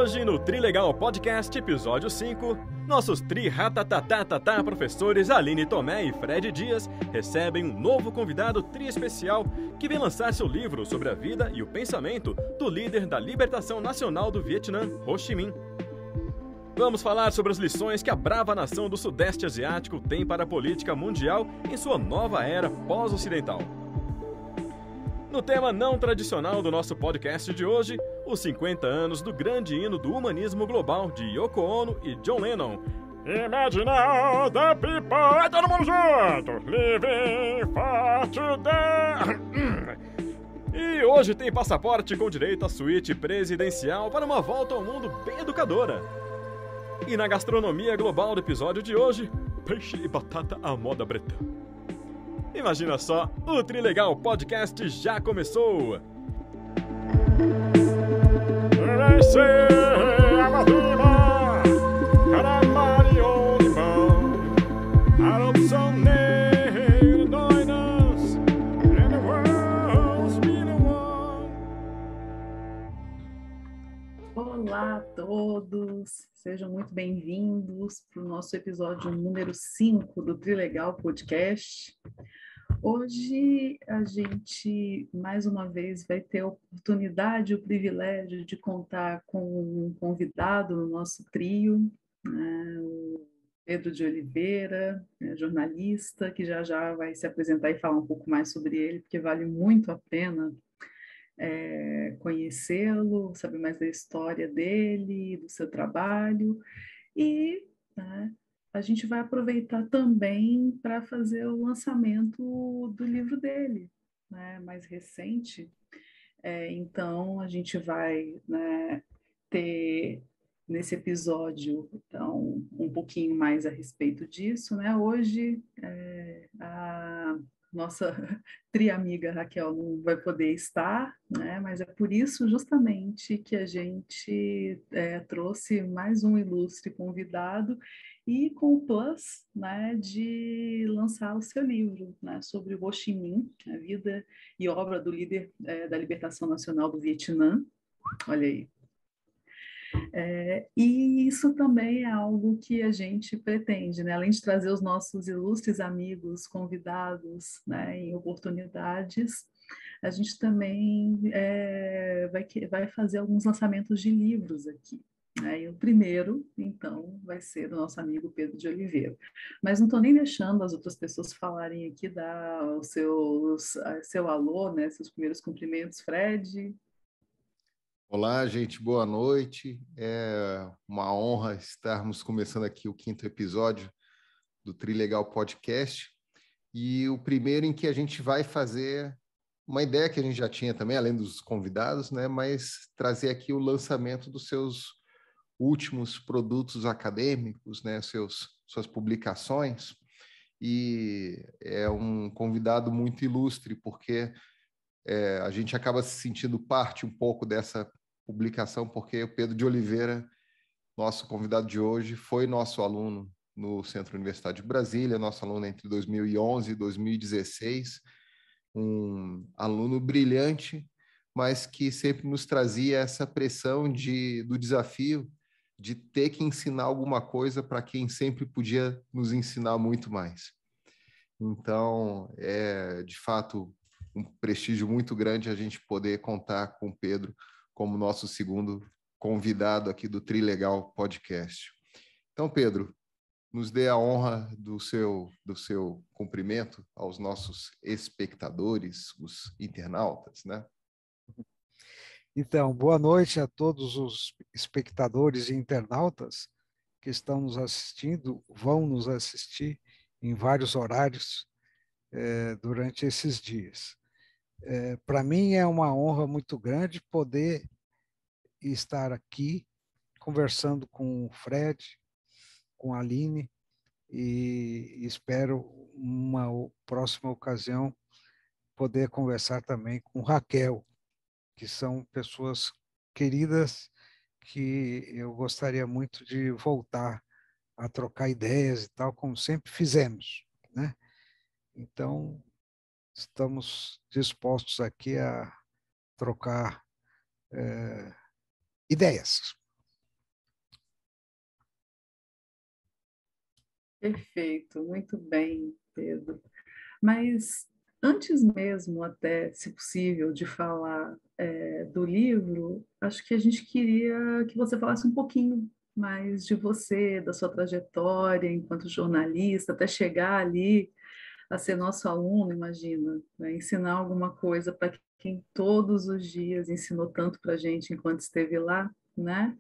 Hoje no Trilegal Podcast, episódio 5, nossos tri-ratatatatá professores Aline Tomé e Fred Dias recebem um novo convidado tri-especial que vem lançar seu livro sobre a vida e o pensamento do líder da libertação nacional do Vietnã, Ho Chi Minh. Vamos falar sobre as lições que a brava nação do Sudeste Asiático tem para a política mundial em sua nova era pós-ocidental. No tema não tradicional do nosso podcast de hoje, os 50 anos do grande hino do humanismo global de Yoko Ono e John Lennon. Imagine all the people, é todo mundo junto, living for today. E hoje tem passaporte com direito à suíte presidencial para uma volta ao mundo bem educadora. E na gastronomia global do episódio de hoje, peixe e batata à moda bretã. Imagina só, o Trilegal Podcast já começou! Olá a todos, sejam muito bem-vindos para o nosso episódio número 5 do Trilegal Podcast. Hoje a gente, mais uma vez, vai ter a oportunidade e o privilégio de contar com um convidado no nosso trio, né, o Pedro de Oliveira, jornalista, que já vai se apresentar e falar um pouco mais sobre ele, porque vale muito a pena conhecê-lo, saber mais da história dele, do seu trabalho, e a gente vai aproveitar também para fazer o lançamento do livro dele, mais recente. Então, a gente vai ter nesse episódio então, um pouquinho mais a respeito disso. Hoje, a nossa tri-amiga Raquel não vai poder estar, mas é por isso justamente que a gente trouxe mais um ilustre convidado e com o plus de lançar o seu livro sobre o Ho Chi Minh, a vida e obra do líder da libertação nacional do Vietnã. Olha aí. E isso também é algo que a gente pretende, além de trazer os nossos ilustres amigos convidados em oportunidades, a gente também vai fazer alguns lançamentos de livros aqui. E o primeiro, então, vai ser do nosso amigo Pedro de Oliveira. Mas não estou nem deixando as outras pessoas falarem aqui, dar o seu alô, seus primeiros cumprimentos. Fred. Olá, gente, boa noite. É uma honra estarmos começando aqui o 5º episódio do Trilegal Podcast e o primeiro em que a gente vai fazer uma ideia que a gente já tinha também, além dos convidados, mas trazer aqui o lançamento dos seus últimos produtos acadêmicos, suas publicações. E é um convidado muito ilustre, porque a gente acaba se sentindo parte um pouco dessa publicação, porque o Pedro de Oliveira, nosso convidado de hoje, foi nosso aluno no Centro Universitário de Brasília, nosso aluno entre 2011 e 2016, um aluno brilhante, mas que sempre nos trazia essa pressão do desafio de ter que ensinar alguma coisa para quem sempre podia nos ensinar muito mais. Então, é de fato um prestígio muito grande a gente poder contar com o Pedro como nosso segundo convidado aqui do Trilegal Podcast. Então, Pedro, nos dê a honra do seu cumprimento aos nossos espectadores, os internautas, Então, boa noite a todos os espectadores e internautas que estão nos assistindo, vão nos assistir em vários horários durante esses dias. Para mim é uma honra muito grande poder estar aqui conversando com o Fred, com a Aline, e espero uma próxima ocasião poder conversar também com Raquel, que são pessoas queridas que eu gostaria muito de voltar a trocar ideias e tal, como sempre fizemos, Então, estamos dispostos aqui a trocar ideias. Perfeito, muito bem, Pedro. Mas antes mesmo, até, se possível, de falar do livro, acho que a gente queria que você falasse um pouquinho mais de você, da sua trajetória enquanto jornalista, até chegar ali a ser nosso aluno, imagina, né? Ensinar alguma coisa para quem todos os dias ensinou tanto para a gente enquanto esteve lá, né?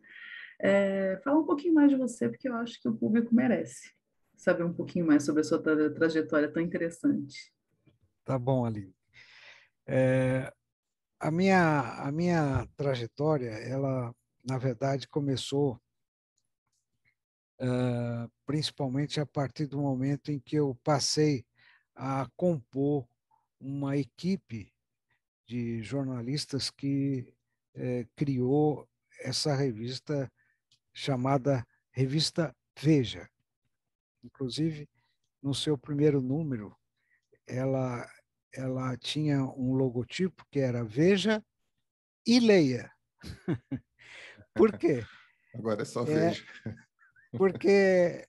Fala um pouquinho mais de você, porque eu acho que o público merece saber um pouquinho mais sobre a sua trajetória tão interessante. Tá bom, Aline. A minha trajetória, ela, na verdade, começou principalmente a partir do momento em que eu passei a compor uma equipe de jornalistas que criou essa revista chamada Revista Veja. Inclusive, no seu primeiro número, ela tinha um logotipo que era Veja e Leia. Por quê? Agora é só Veja. Porque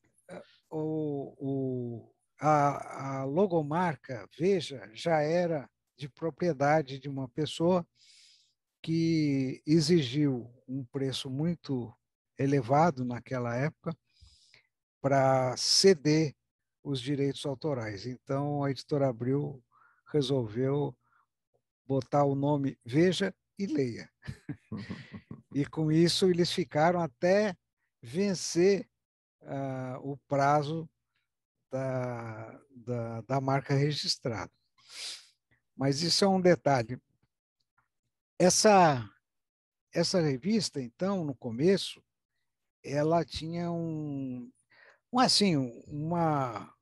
a logomarca Veja já era de propriedade de uma pessoa que exigiu um preço muito elevado naquela época para ceder os direitos autorais. Então, a Editora Abril resolveu botar o nome Veja e Leia. E, com isso, eles ficaram até vencer o prazo da marca registrada. Mas isso é um detalhe. Essa revista, então, no começo, ela tinha assim, uma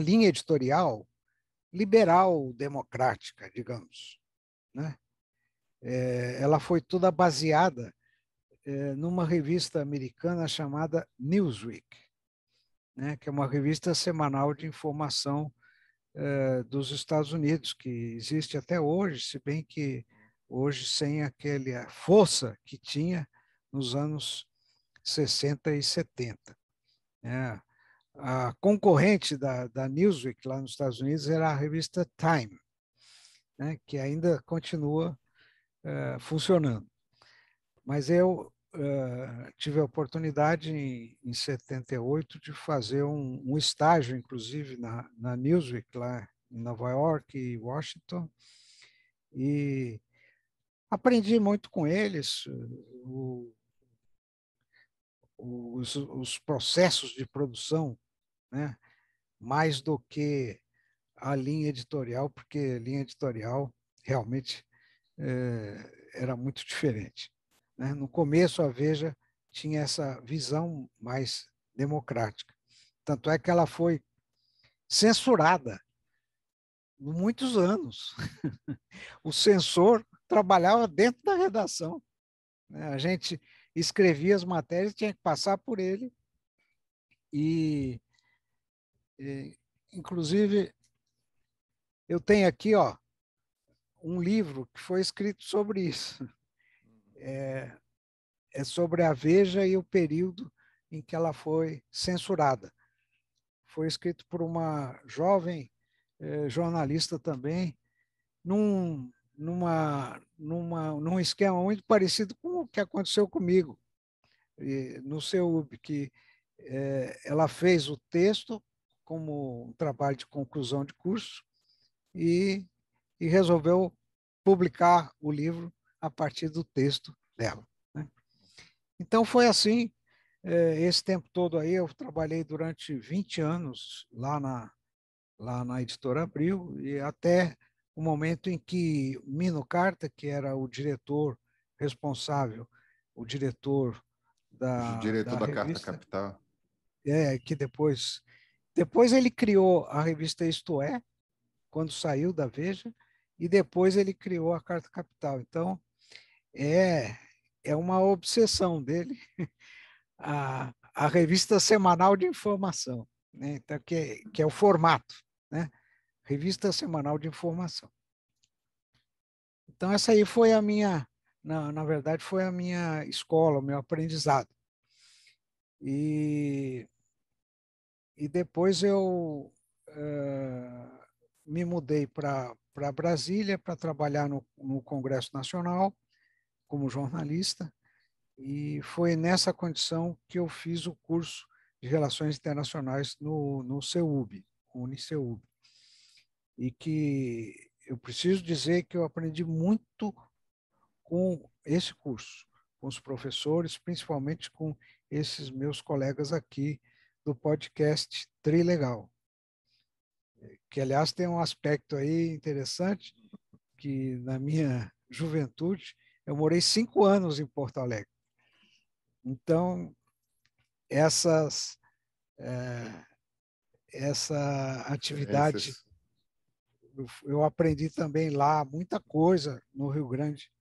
linha editorial liberal democrática, digamos, né? Ela foi toda baseada numa revista americana chamada Newsweek, né? Que é uma revista semanal de informação dos Estados Unidos, que existe até hoje, se bem que hoje sem aquela força que tinha nos anos 60 e 70. Né? A concorrente da Newsweek lá nos Estados Unidos era a revista Time, né? Que ainda continua funcionando. Mas eu tive a oportunidade, em 78, de fazer um estágio, inclusive, na Newsweek, lá em Nova York e Washington, e aprendi muito com eles os processos de produção, né? Mais do que a linha editorial, porque a linha editorial realmente era muito diferente. Né? No começo, a Veja tinha essa visão mais democrática. Tanto é que ela foi censurada por muitos anos. O censor trabalhava dentro da redação. A gente escrevia as matérias, tinha que passar por ele. E inclusive, eu tenho aqui um livro que foi escrito sobre isso. É sobre a Veja e o período em que ela foi censurada. Foi escrito por uma jovem jornalista também, num esquema muito parecido com o que aconteceu comigo no CEUB, que ela fez o texto como um trabalho de conclusão de curso e resolveu publicar o livro a partir do texto dela. Né? Então, foi assim, esse tempo todo aí, eu trabalhei durante 20 anos lá na Editora Abril, e até o momento em que Mino Carta, que era o diretor responsável, o diretor O diretor da Carta revista, Capital. que depois ele criou a revista Isto É, quando saiu da Veja, e depois ele criou a Carta Capital. Então, é uma obsessão dele, a revista semanal de informação, né? Então, que é o formato, né? Revista semanal de informação. Então, essa aí foi a minha, na verdade, foi a minha escola, o meu aprendizado. E depois eu me mudei para Brasília para trabalhar no Congresso Nacional como jornalista, e foi nessa condição que eu fiz o curso de Relações Internacionais no CEUB, Uniceub, e que eu preciso dizer que eu aprendi muito com esse curso, com os professores, principalmente com esses meus colegas aqui do podcast Trilegal, que, aliás, tem um aspecto aí interessante, que na minha juventude eu morei 5 anos em Porto Alegre. Então, essa atividade, eu aprendi também lá muita coisa no Rio Grande,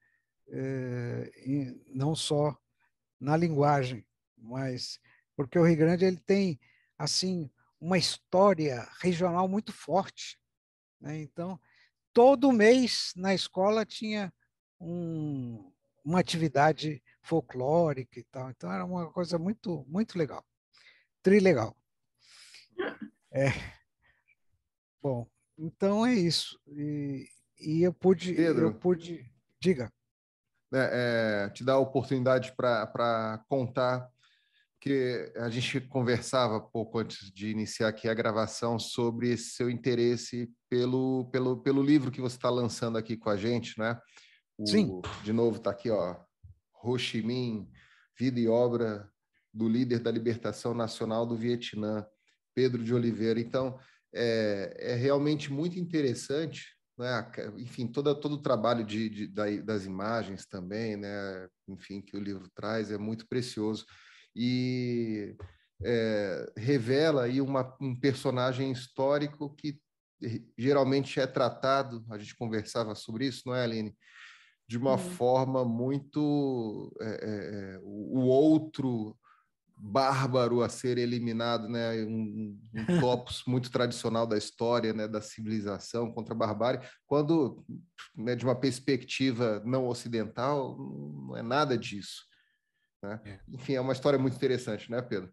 não só na linguagem, mas porque o Rio Grande ele tem assim uma história regional muito forte, né? Então, todo mês na escola tinha uma atividade folclórica e tal. Então, era uma coisa muito, muito legal. Trilegal. Bom, então é isso. E eu Pedro, diga. te dar a oportunidade para contar, que a gente conversava pouco antes de iniciar aqui a gravação sobre esse seu interesse pelo livro que você está lançando aqui com a gente, né? Sim. De novo, está aqui, ó, Ho Chi Minh, Vida e Obra do Líder da Libertação Nacional do Vietnã, Pedro de Oliveira. Então, é realmente muito interessante, né? Enfim, todo o trabalho das imagens também, né? Enfim, que o livro traz é muito precioso. E revela aí um personagem histórico que geralmente é tratado, a gente conversava sobre isso, não é, Aline? De uma forma muito... o outro bárbaro a ser eliminado, né? Um topos muito tradicional da história, né? Da civilização contra a barbárie, quando, né, de uma perspectiva não ocidental, não é nada disso, né? Enfim, é uma história muito interessante, né, Pedro?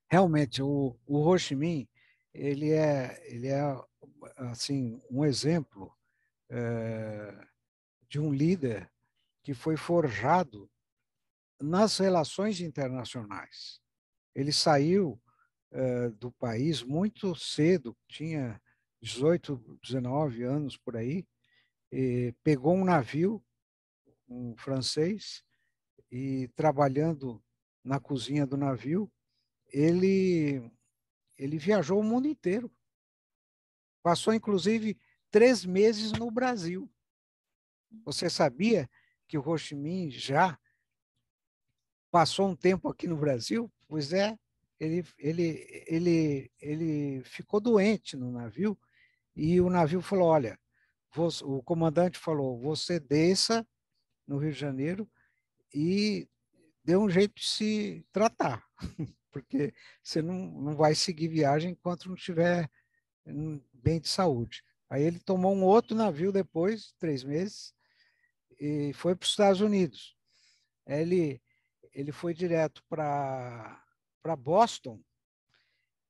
Realmente, o Ho Chi Minh, ele é assim, um exemplo de um líder que foi forjado nas relações internacionais. Ele saiu do país muito cedo, tinha 18, 19 anos por aí, pegou um navio, um francês, e trabalhando na cozinha do navio, ele viajou o mundo inteiro. Passou, inclusive, 3 meses no Brasil. Você sabia que o Ho Chi Minh já passou um tempo aqui no Brasil? Pois é, ele ficou doente no navio, e o navio falou, olha, o comandante falou, você desça no Rio de Janeiro e dê um jeito de se tratar, porque você não vai seguir viagem enquanto não estiver bem de saúde. Aí ele tomou um outro navio depois, 3 meses, e foi para os Estados Unidos. Ele foi direto para Boston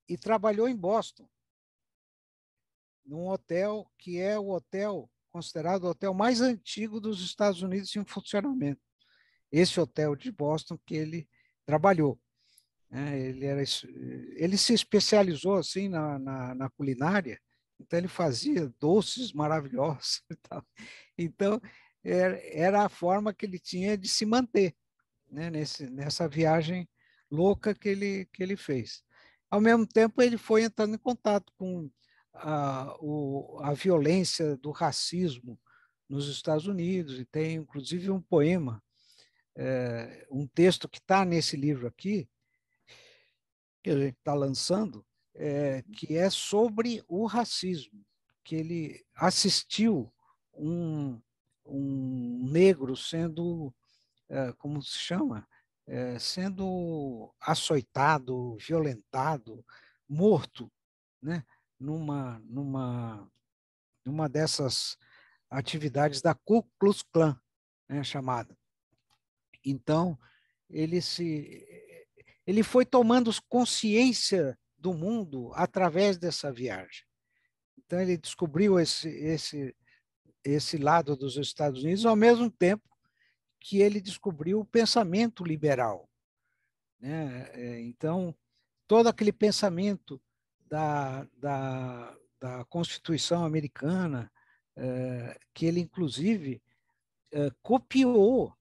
e trabalhou em Boston, num hotel que é o hotel considerado o hotel mais antigo dos Estados Unidos em funcionamento. Esse hotel de Boston que ele trabalhou. Ele se especializou assim na culinária, então ele fazia doces maravilhosos e tal. Então era a forma que ele tinha de se manter, né, nessa viagem louca que ele fez. Ao mesmo tempo, ele foi entrando em contato com a violência do racismo nos Estados Unidos, e tem inclusive um poema, um texto que está nesse livro aqui, que a gente está lançando, que é sobre o racismo, que ele assistiu um negro sendo, como se chama? Sendo açoitado, violentado, morto, né? numa dessas atividades da Ku Klux Klan, né, chamada. Então, ele ele foi tomando consciência do mundo através dessa viagem. Então, ele descobriu esse lado dos Estados Unidos, ao mesmo tempo que ele descobriu o pensamento liberal, né? Então, todo aquele pensamento da Constituição americana, que ele, inclusive, copiou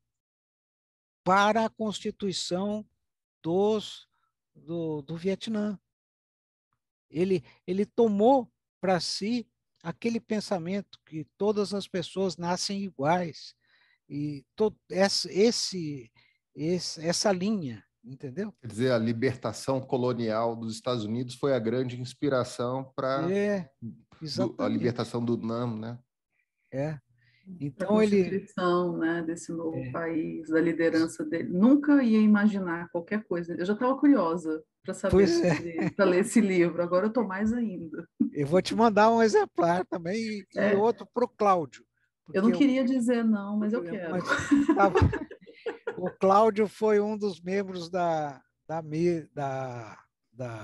para a Constituição do Vietnã. Ele tomou para si aquele pensamento que todas as pessoas nascem iguais, e essa linha, entendeu? Quer dizer, a libertação colonial dos Estados Unidos foi a grande inspiração para a libertação do NAM, né? Então, a constituição, né, desse novo país, da liderança dele. Nunca ia imaginar qualquer coisa. Eu já estava curiosa para saber para ler esse livro. Agora eu estou mais ainda. Eu vou te mandar um exemplar também e outro para o Cláudio. Eu não queria dizer não, mas eu quero. O Cláudio foi um dos membros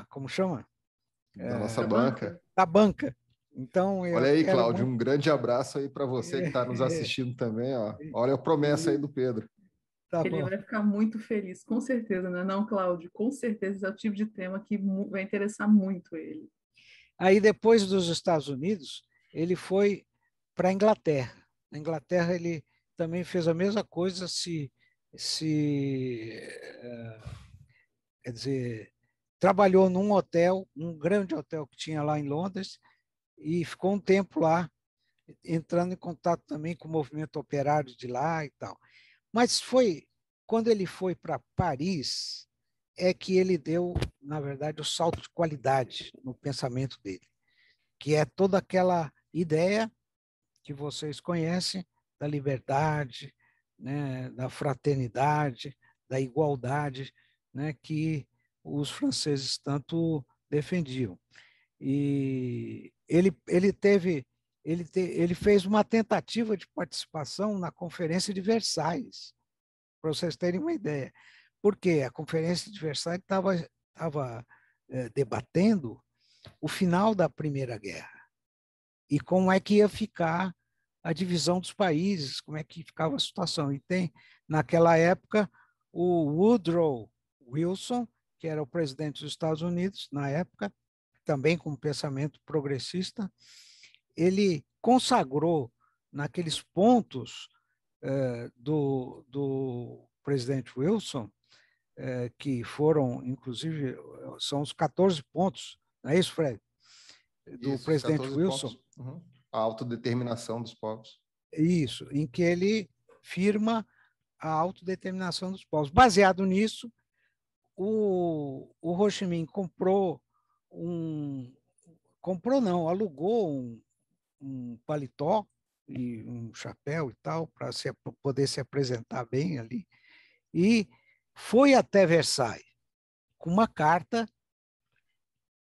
como chama? Da nossa banca. Da banca. Então, olha aí, Cláudio, um grande abraço aí para você que está nos assistindo também. Ó. Olha a promessa aí do Pedro. Ele vai ficar muito feliz, com certeza, né? Não, Cláudio, com certeza é o tipo de tema que vai interessar muito ele. Aí, depois dos Estados Unidos, ele foi para a Inglaterra. Na Inglaterra, ele também fez a mesma coisa, quer dizer, trabalhou num hotel, um grande hotel que tinha lá em Londres, e ficou um tempo lá, entrando em contato também com o movimento operário de lá e tal. Mas foi quando ele foi para Paris é que ele deu, na verdade, o salto de qualidade no pensamento dele, que é toda aquela ideia que vocês conhecem da liberdade, né, da fraternidade, da igualdade, né, que os franceses tanto defendiam. E ele fez uma tentativa de participação na Conferência de Versalhes, para vocês terem uma ideia. Porque a Conferência de Versalhes estava debatendo o final da Primeira Guerra e como é que ia ficar a divisão dos países, como é que ficava a situação. E tem, naquela época, o Woodrow Wilson, que era o presidente dos Estados Unidos, na época, também com pensamento progressista, ele consagrou naqueles pontos do presidente Wilson, que foram, inclusive, são os 14 pontos, não é isso, Fred? Do isso, presidente Wilson. Uhum. A autodeterminação dos povos. Isso, em que ele firma a autodeterminação dos povos. Baseado nisso, o Ho Chi Minh alugou um paletó e um chapéu e tal, para poder se apresentar bem ali, e foi até Versailles com uma carta,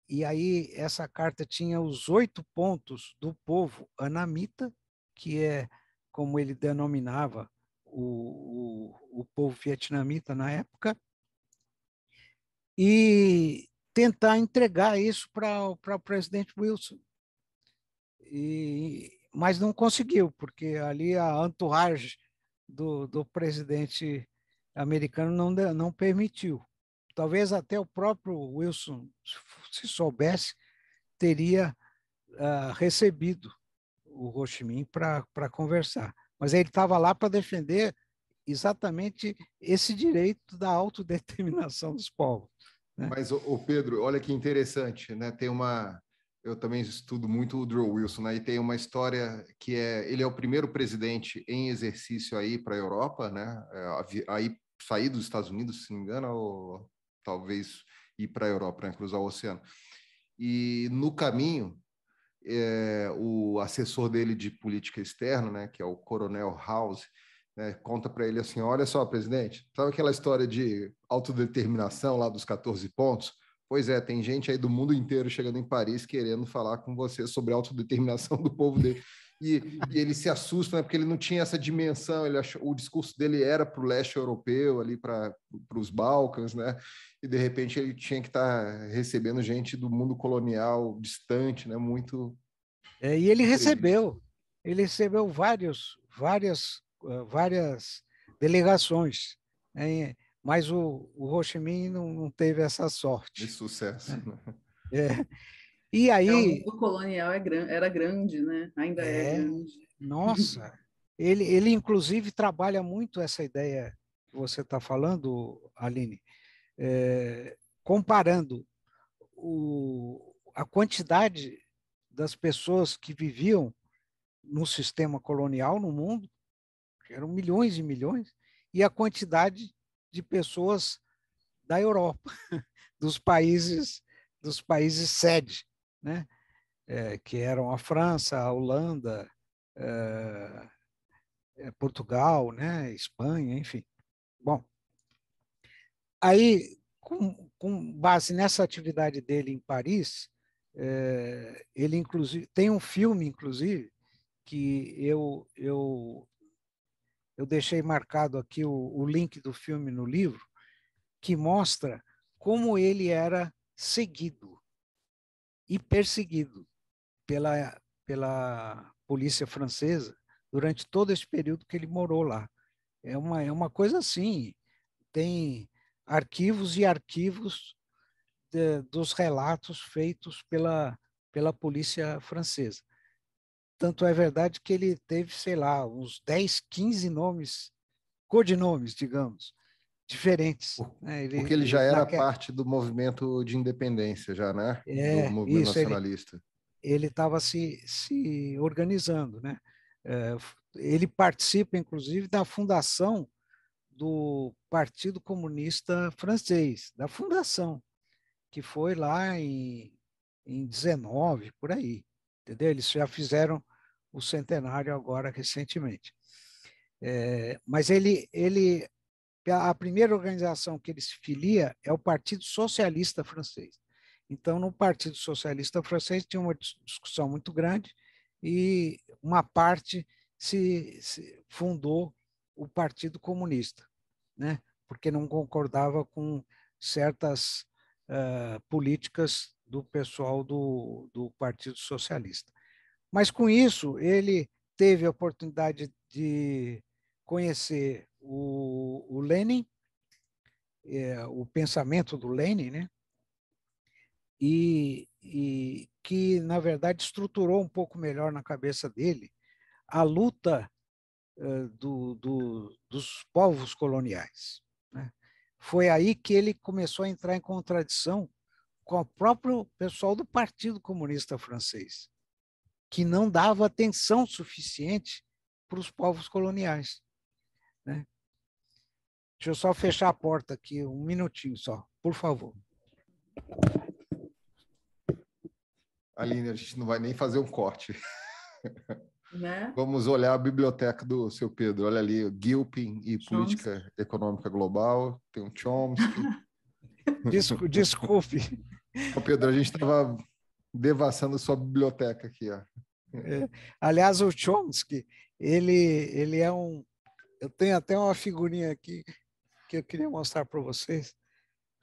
e aí essa carta tinha os 8 pontos do povo anamita, que é como ele denominava o povo vietnamita na época, e tentar entregar isso para o presidente Wilson. Mas não conseguiu, porque ali a entourage do presidente americano não permitiu. Talvez até o próprio Wilson, se soubesse, teria recebido o Ho Chi Minh para conversar. Mas ele estava lá para defender exatamente esse direito da autodeterminação dos povos. Né? Mas, Pedro, olha que interessante, né? Eu também estudo muito o Woodrow Wilson, né? E tem uma história que ele é o primeiro presidente em exercício aí para a Europa, né? Aí sair dos Estados Unidos, se não me engano, ou talvez ir para a Europa, né? Cruzar o oceano. E no caminho, o assessor dele de política externa, né? Que é o Coronel House, né, conta para ele assim: olha só, presidente, sabe aquela história de autodeterminação lá dos 14 pontos? Pois é, tem gente aí do mundo inteiro chegando em Paris querendo falar com você sobre a autodeterminação do povo dele. e ele se assusta, né? Porque ele não tinha essa dimensão, o discurso dele era para o leste europeu, ali para os Balcãs, né? E de repente ele tinha que estar recebendo gente do mundo colonial distante, né? Muito. E ele recebeu várias delegações, né? Mas o Ho Chi Minh não teve essa sorte. De sucesso. Né? E aí... O mundo colonial era grande, né? Ainda é grande. Nossa, ele inclusive trabalha muito essa ideia que você está falando, Aline, comparando a quantidade das pessoas que viviam no sistema colonial no mundo, que eram milhões e milhões, e a quantidade de pessoas da Europa, dos países sede, né? Que eram a França, a Holanda, Portugal, né? Espanha, enfim. Bom, aí, com base nessa atividade dele em Paris, ele inclusive tem um filme, inclusive, que eu deixei marcado aqui o link do filme no livro, que mostra como ele era seguido e perseguido pela polícia francesa durante todo esse período que ele morou lá. É uma coisa assim, tem arquivos e arquivos dos relatos feitos pela polícia francesa. Tanto é verdade que ele teve, sei lá, uns 10, 15 nomes, codinomes, digamos, diferentes. Porque ele já era parte do movimento de independência, já, né? Do movimento nacionalista. Ele estava se organizando, né? Ele participa, inclusive, da fundação do Partido Comunista Francês, da fundação, que foi lá em 19, por aí. Entendeu? Eles já fizeram o centenário agora, recentemente. Mas a primeira organização que ele se filia é o Partido Socialista Francês. Então, no Partido Socialista Francês tinha uma discussão muito grande e uma parte se fundou o Partido Comunista, né? Porque não concordava com certas políticas do pessoal do Partido Socialista. Mas, com isso, ele teve a oportunidade de conhecer o Lenin, o pensamento do Lenin, né? E que, na verdade, estruturou um pouco melhor na cabeça dele a luta dos povos coloniais, né? Foi aí que ele começou a entrar em contradição com o próprio pessoal do Partido Comunista Francês, que não dava atenção suficiente para os povos coloniais, né? Deixa eu só fechar a porta aqui, um minutinho só, por favor. Aline, a gente não vai nem fazer um corte. Né? Vamos olhar a biblioteca do seu Pedro. Olha ali, Gilpin e Política Econômica Global. Tem um Chomsky. Desculpe. Ô Pedro, a gente estava devassando sua biblioteca aqui. Ó. Aliás, o Chomsky, ele é um... Eu tenho até uma figurinha aqui que eu queria mostrar para vocês.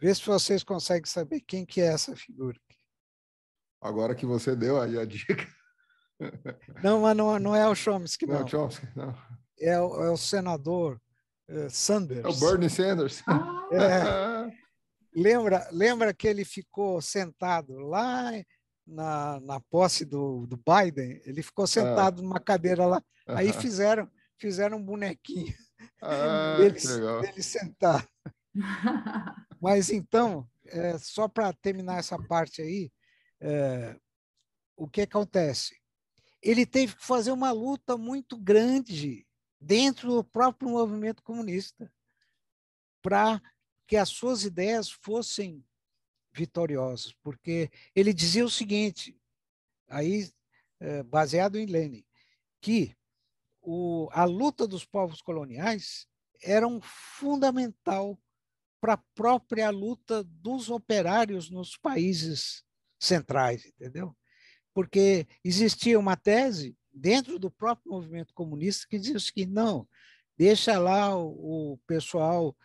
Vê se vocês conseguem saber quem que é essa figura. Agora que você deu aí a dica. Não, mas não é o Chomsky, não. Não é o Chomsky, não. É o senador Sanders. É o Bernie Sanders. Lembra que ele ficou sentado lá na posse do Biden? Ele ficou sentado numa cadeira lá. Aí fizeram um bonequinho dele sentado. Mas então, só para terminar essa parte aí, o que acontece? Ele teve que fazer uma luta muito grande dentro do próprio movimento comunista para que as suas ideias fossem vitoriosas, porque ele dizia o seguinte, aí baseado em Lenin, que a luta dos povos coloniais era fundamental para a própria luta dos operários nos países centrais, entendeu? Porque existia uma tese dentro do próprio movimento comunista, que diz que não, deixa lá o pessoal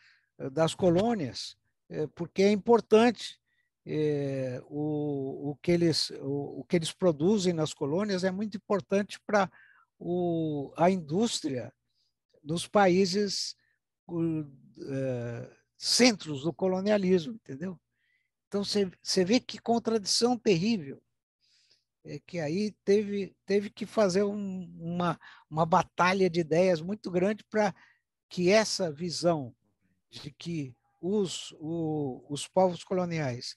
das colônias, porque é importante. O que eles produzem nas colônias é muito importante para a indústria dos países centros do colonialismo, entendeu? Então, você vê que contradição terrível. Que aí teve que fazer uma batalha de ideias muito grande para que essa visão de que os povos coloniais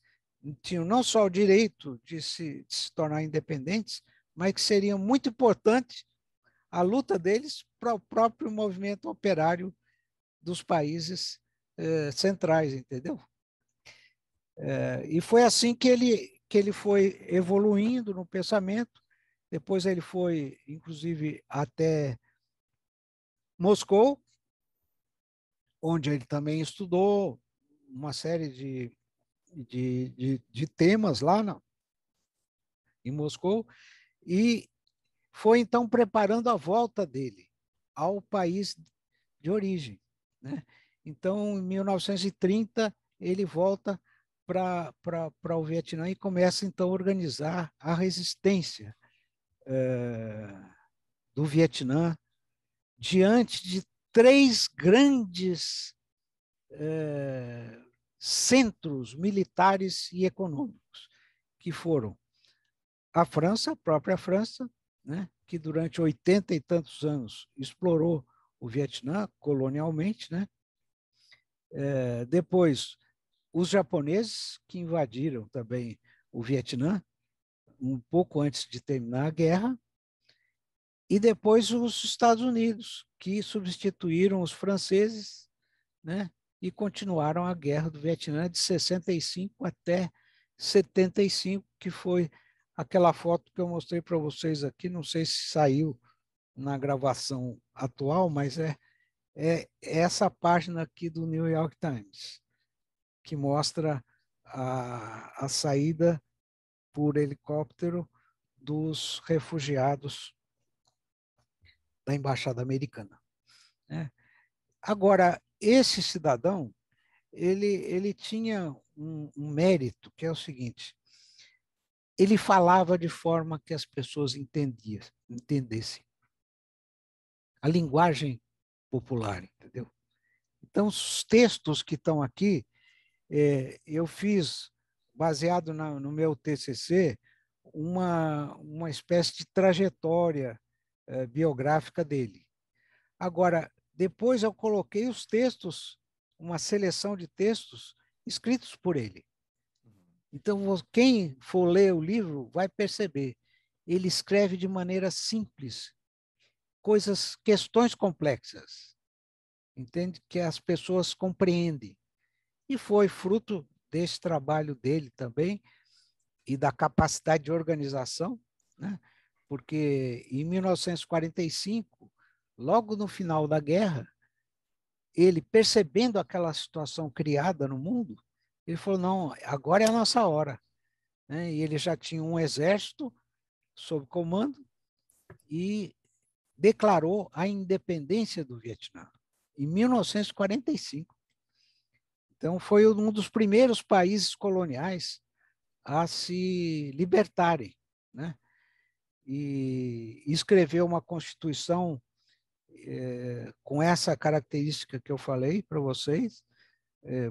tinham não só o direito de se tornar independentes, mas que seria muito importante a luta deles para o próprio movimento operário dos países centrais, entendeu? E foi assim que ele foi evoluindo no pensamento. Depois ele foi, inclusive, até Moscou, onde ele também estudou uma série de temas lá em Moscou, e foi então preparando a volta dele ao país de origem, né? Então, em 1930, ele volta para o Vietnã e começa então a organizar a resistência do Vietnã diante de 3 grandes centros militares e econômicos, que foram a França, a própria França, né, que durante 80 e tantos anos explorou o Vietnã colonialmente, né? Depois, os japoneses, que invadiram também o Vietnã, um pouco antes de terminar a guerra, e depois os Estados Unidos, que substituíram os franceses, né, e continuaram a guerra do Vietnã de 65 até 75, que foi aquela foto que eu mostrei para vocês aqui, não sei se saiu na gravação atual, mas é essa página aqui do New York Times, que mostra a saída por helicóptero dos refugiados da Embaixada Americana, né? Agora, esse cidadão, ele tinha um mérito, que é o seguinte: ele falava de forma que as pessoas entendessem. A linguagem popular, entendeu? Então, os textos que estão aqui, eu fiz, baseado no meu TCC, uma espécie de trajetória biográfica dele. Agora, depois eu coloquei os textos, uma seleção de textos escritos por ele. Então, quem for ler o livro vai perceber. Ele escreve de maneira simples, questões complexas, entende? Que as pessoas compreendem. E foi fruto desse trabalho dele também e da capacidade de organização, né? Porque em 1945, logo no final da guerra, ele, percebendo aquela situação criada no mundo, ele falou, não, agora é a nossa hora, né? E ele já tinha um exército sob comando e declarou a independência do Vietnã em 1945. Então, foi um dos primeiros países coloniais a se libertarem, né? E escreveu uma constituição com essa característica que eu falei para vocês,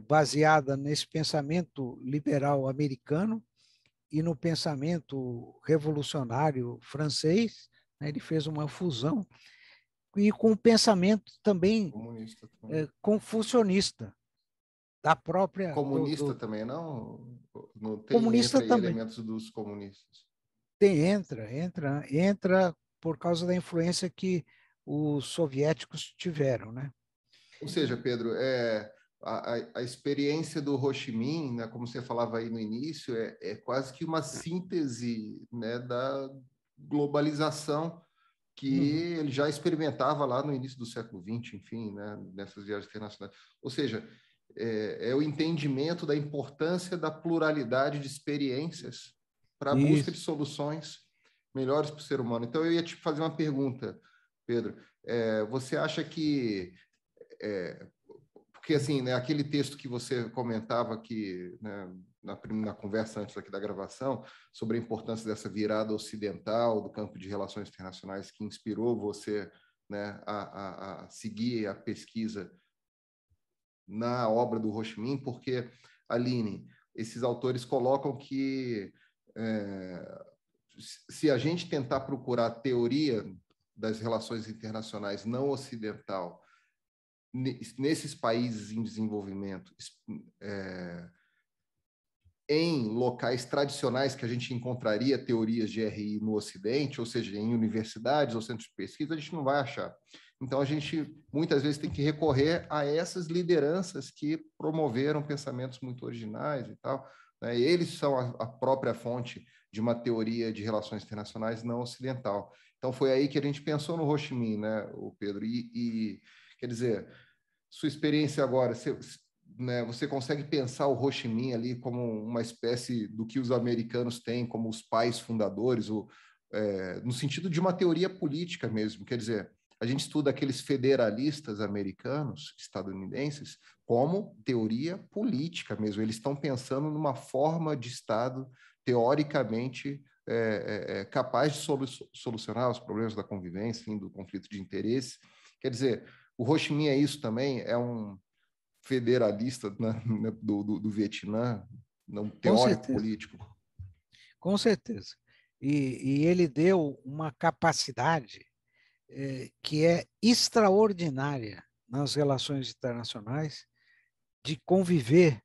baseada nesse pensamento liberal americano e no pensamento revolucionário francês, né? Ele fez uma fusão, e com o pensamento também confucionista, da própria... Comunista também, não? Não tem, comunista entra aí também. elementos dos comunistas. Entra por causa da influência que os soviéticos tiveram, né? Ou seja, Pedro, a experiência do Ho Chi Minh, né, como você falava aí no início, é quase que uma síntese, né, da globalização que ele já experimentava lá no início do século XX, enfim, né, nessas viagens internacionais. Ou seja, é o entendimento da importância da pluralidade de experiências para a busca de soluções melhores para o ser humano. Então, eu ia te fazer uma pergunta, Pedro. Você acha que... porque, assim, né, aquele texto que você comentava aqui, né, na conversa antes aqui da gravação, sobre a importância dessa virada ocidental do campo de relações internacionais que inspirou você, né, a seguir a pesquisa na obra do Ho Chi Minh, porque, Aline, esses autores colocam que se a gente tentar procurar a teoria das relações internacionais não ocidental nesses países em desenvolvimento, em locais tradicionais que a gente encontraria teorias de RI no Ocidente, ou seja, em universidades ou centros de pesquisa, a gente não vai achar. Então, a gente muitas vezes tem que recorrer a essas lideranças que promoveram pensamentos muito originais e tal, né? Eles são a própria fonte de uma teoria de relações internacionais não ocidental. Então, foi aí que a gente pensou no Ho Chi Minh, né, o Pedro? Quer dizer, sua experiência agora, você consegue pensar o Ho Chi Minh ali como uma espécie do que os americanos têm como os pais fundadores, no sentido de uma teoria política mesmo. Quer dizer, a gente estuda aqueles federalistas americanos, estadunidenses, como teoria política mesmo. Eles estão pensando numa forma de Estado teoricamente capaz de solucionar os problemas da convivência, enfim, do conflito de interesse. Quer dizer, o Ho Chi Minh é isso também? É um federalista, né, do Vietnã, não teórico político? Com certeza. E ele deu uma capacidade que é extraordinária nas relações internacionais de conviver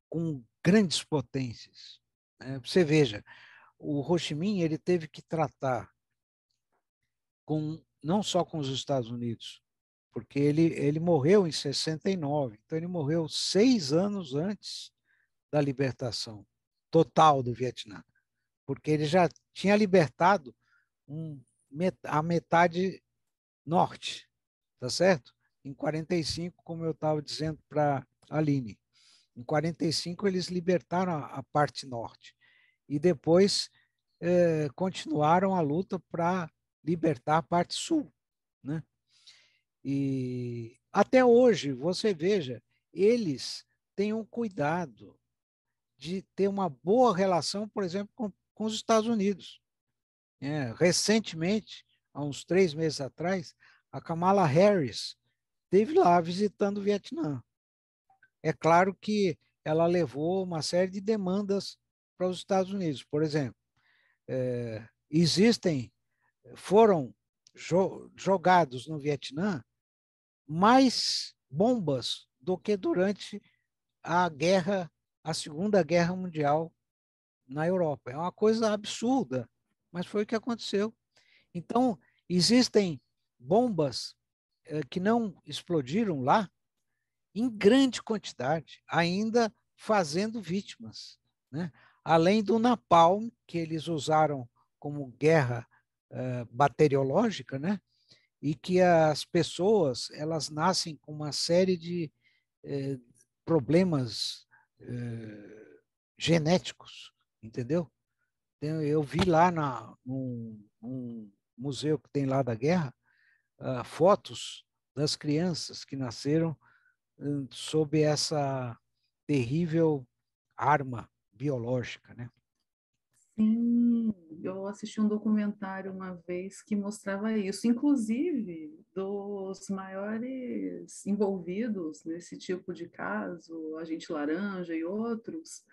com grandes potências. Você veja, o Ho Chi Minh ele teve que tratar não só com os Estados Unidos, porque ele morreu em 69, então ele morreu 6 anos antes da libertação total do Vietnã, porque ele já tinha libertado a metade norte, tá certo? Em 45, como eu estava dizendo para a Aline, em 45 eles libertaram a parte norte e depois continuaram a luta para libertar a parte sul, né? E até hoje, você veja, eles têm um cuidado de ter uma boa relação, por exemplo, com os Estados Unidos. Recentemente, há uns 3 meses atrás, a Kamala Harris esteve lá visitando o Vietnã. É claro que ela levou uma série de demandas para os Estados Unidos. Por exemplo, foram jogados no Vietnã mais bombas do que durante a Segunda Guerra Mundial na Europa. É uma coisa absurda, mas foi o que aconteceu. Então, existem bombas que não explodiram lá em grande quantidade, ainda fazendo vítimas, né? Além do napalm, que eles usaram como guerra bacteriológica, né? E que as pessoas elas nascem com uma série de problemas genéticos, entendeu? Eu vi lá num museu que tem lá da guerra fotos das crianças que nasceram sob essa terrível arma biológica, né? Sim, eu assisti um documentário uma vez que mostrava isso. Inclusive, dos maiores envolvidos nesse tipo de caso, Agente Laranja e outros,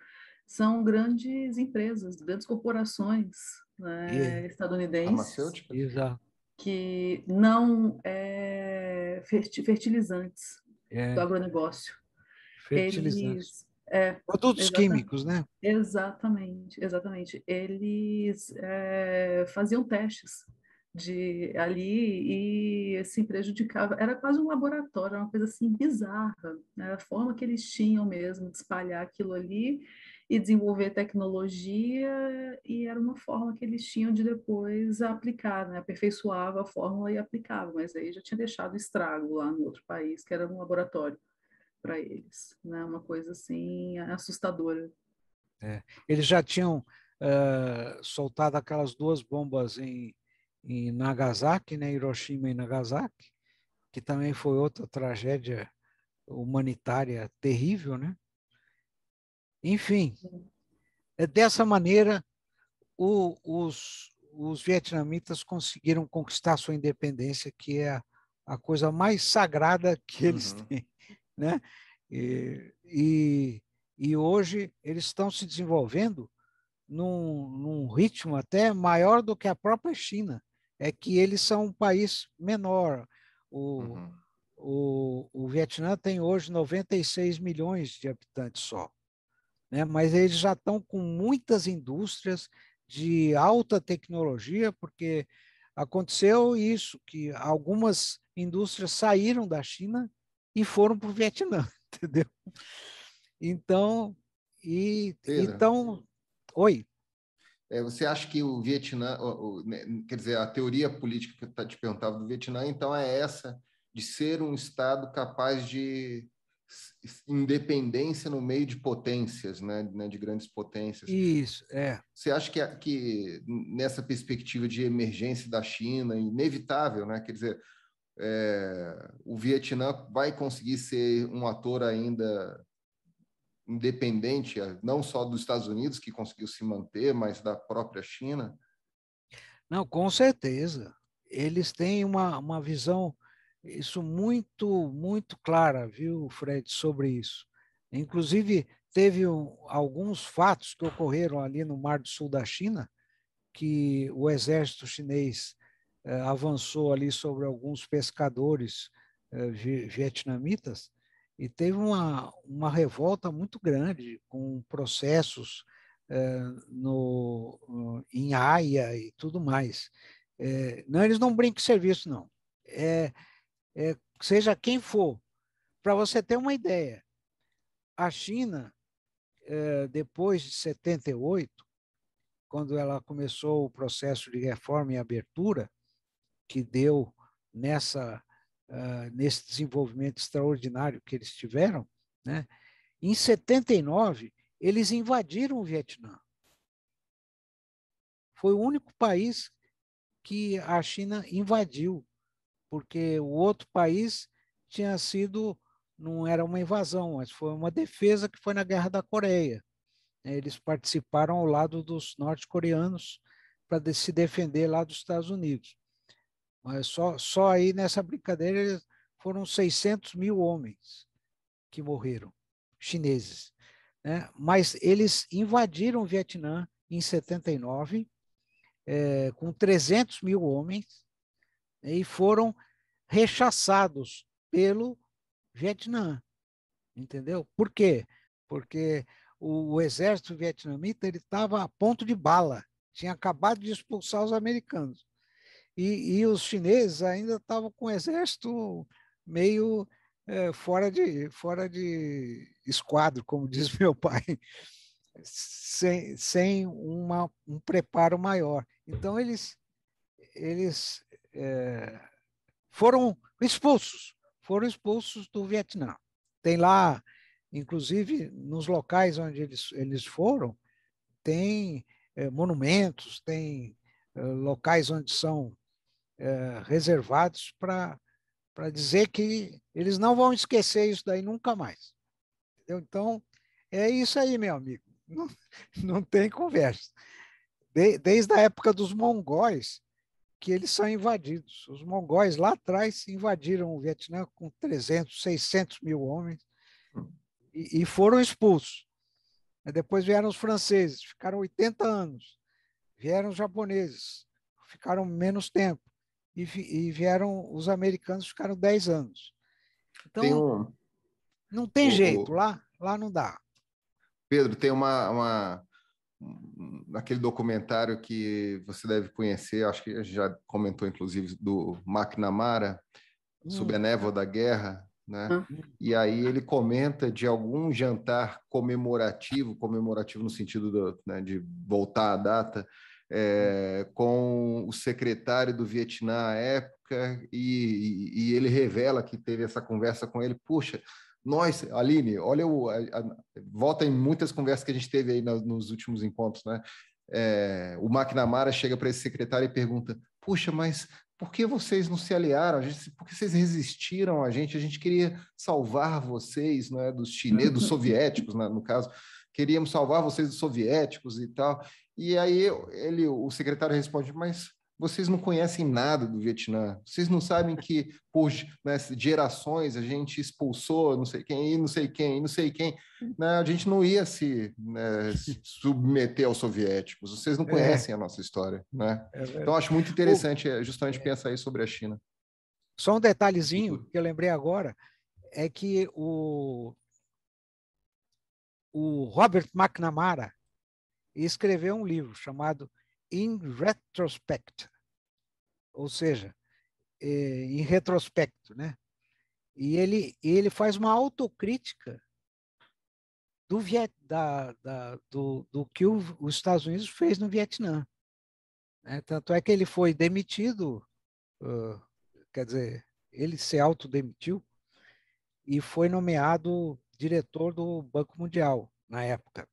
são grandes empresas, grandes corporações, né, estadunidenses, farmacêuticas, que não fertilizantes do agronegócio. Fertilizantes. Eles Produtos químicos, né? Exatamente. Eles faziam testes ali e assim prejudicava. Era quase um laboratório, uma coisa assim bizarra, né? A forma que eles tinham mesmo de espalhar aquilo ali e desenvolver tecnologia, e era uma forma que eles tinham de depois aplicar, né? Aperfeiçoava a fórmula e aplicava, mas aí já tinha deixado estrago lá no outro país, que era um laboratório para eles, né? Uma coisa assim assustadora. Eles já tinham soltado aquelas 2 bombas em Nagasaki, né, Hiroshima e Nagasaki, que também foi outra tragédia humanitária terrível, né? Enfim, dessa maneira, os vietnamitas conseguiram conquistar sua independência, que é a coisa mais sagrada que eles têm, né? E hoje eles estão se desenvolvendo num ritmo até maior do que a própria China. É que eles são um país menor. O Vietnã tem hoje 96 milhões de habitantes só, né? Mas eles já estão com muitas indústrias de alta tecnologia, porque aconteceu isso, que algumas indústrias saíram da China e foram para o Vietnã, entendeu? Então, Pedro, então, oi. Você acha que o Vietnã, quer dizer, a teoria política que eu te perguntava do Vietnã, então é essa, de ser um Estado capaz de independência no meio de potências, né, de grandes potências. Isso, é. Você acha que nessa perspectiva de emergência da China, inevitável, né, quer dizer, o Vietnã vai conseguir ser um ator ainda independente, não só dos Estados Unidos, que conseguiu se manter, mas da própria China? Não, com certeza. Eles têm uma visão, isso muito clara, viu, Fred, sobre isso. Inclusive, teve alguns fatos que ocorreram ali no Mar do Sul da China, que o exército chinês avançou ali sobre alguns pescadores vietnamitas, e teve uma revolta muito grande, com processos em Haia e tudo mais. Não, eles não brincam de serviço, não. Seja quem for, para você ter uma ideia, a China, depois de 78, quando ela começou o processo de reforma e abertura, que deu nesse desenvolvimento extraordinário que eles tiveram, né? Em 79, eles invadiram o Vietnã. Foi o único país que a China invadiu, porque o outro país tinha sido, não era uma invasão, mas foi uma defesa, que foi na Guerra da Coreia. Eles participaram ao lado dos norte-coreanos para se defender lá dos Estados Unidos. Mas só aí nessa brincadeira foram 600 mil homens que morreram, chineses, né? Mas eles invadiram o Vietnã em 79, com 300 mil homens, né, e foram rechaçados pelo Vietnã, entendeu? Por quê? Porque o exército vietnamita estava a ponto de bala, tinha acabado de expulsar os americanos. E os chineses ainda estavam com o exército meio fora de esquadro, como diz meu pai, sem um preparo maior. Então, eles foram expulsos do Vietnã. Tem lá, inclusive, nos locais onde eles foram, tem monumentos, tem locais onde são reservados para dizer que eles não vão esquecer isso daí nunca mais. Entendeu? Então, é isso aí, meu amigo. Não tem conversa. Desde a época dos mongóis, que eles são invadidos. Os mongóis lá atrás invadiram o Vietnã com 300, 600 mil homens e foram expulsos. Depois vieram os franceses, ficaram 80 anos. Vieram os japoneses, ficaram menos tempo. E vieram os americanos, ficaram 10 anos. Então, não tem jeito, lá não dá. Pedro, tem aquele documentário que você deve conhecer, acho que a gente já comentou, inclusive, do McNamara, sobre a névoa da guerra, né? E aí ele comenta de algum jantar comemorativo no sentido de voltar à data, com o secretário do Vietnã à época, e ele revela que teve essa conversa com ele. Puxa, nós, Aline, olha, volta em muitas conversas que a gente teve aí nos últimos encontros, né? o McNamara chega para esse secretário e pergunta: puxa, mas por que vocês não se aliaram? Por que vocês resistiram a gente? A gente queria salvar vocês, né, dos chineses, dos soviéticos, né, no caso. Queríamos salvar vocês dos soviéticos e tal. E aí o secretário responde: mas vocês não conhecem nada do Vietnã. Vocês não sabem que por, né, gerações a gente expulsou não sei quem, e não sei quem, e não sei quem. Né? A gente não ia se submeter aos soviéticos. Vocês não conhecem a nossa história. Né? Então, acho muito interessante justamente pensar aí sobre a China. Só um detalhezinho que eu lembrei agora é que o Robert McNamara escreveu um livro chamado In Retrospect, ou seja, em retrospecto, né? E ele faz uma autocrítica do que os Estados Unidos fez no Vietnã. Né? Tanto é que ele foi demitido, quer dizer, ele se autodemitiu e foi nomeado diretor do Banco Mundial na época.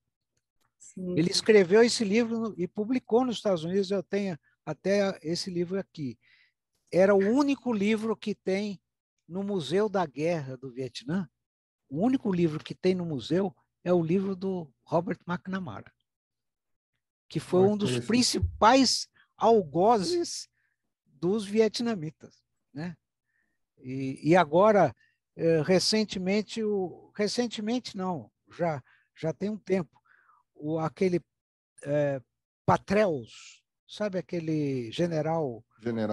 Sim. Ele escreveu esse livro e publicou nos Estados Unidos. Eu tenho até esse livro aqui. Era o único livro que tem no Museu da Guerra do Vietnã. O único livro que tem no museu é o livro do Robert McNamara, que foi um dos principais algozes dos vietnamitas, né? E agora, recentemente não, já tem um tempo, aquele Patrells, sabe aquele general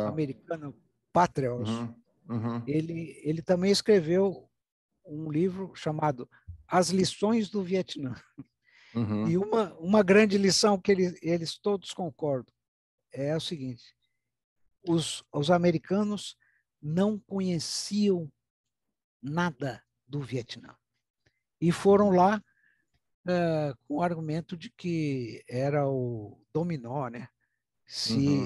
americano Patrells? Ele também escreveu um livro chamado As Lições do Vietnã. E uma grande lição que eles todos concordam é o seguinte: os americanos não conheciam nada do Vietnã e foram lá com o argumento de que era o dominó, né?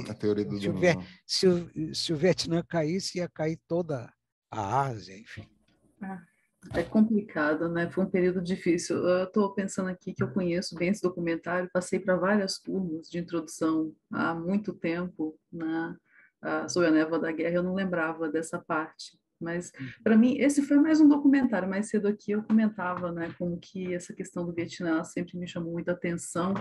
A teoria do dominó. Se o Vietnã caísse, ia cair toda a Ásia, enfim. É complicado, né? Foi um período difícil. Eu estou pensando aqui que eu conheço bem esse documentário, passei para várias turmas de introdução há muito tempo, né? Sobre a névoa da guerra, eu não lembrava dessa parte. Mas, para mim, esse foi mais um documentário. Mais cedo aqui eu comentava, né, como que essa questão do Vietnã sempre me chamou muita atenção,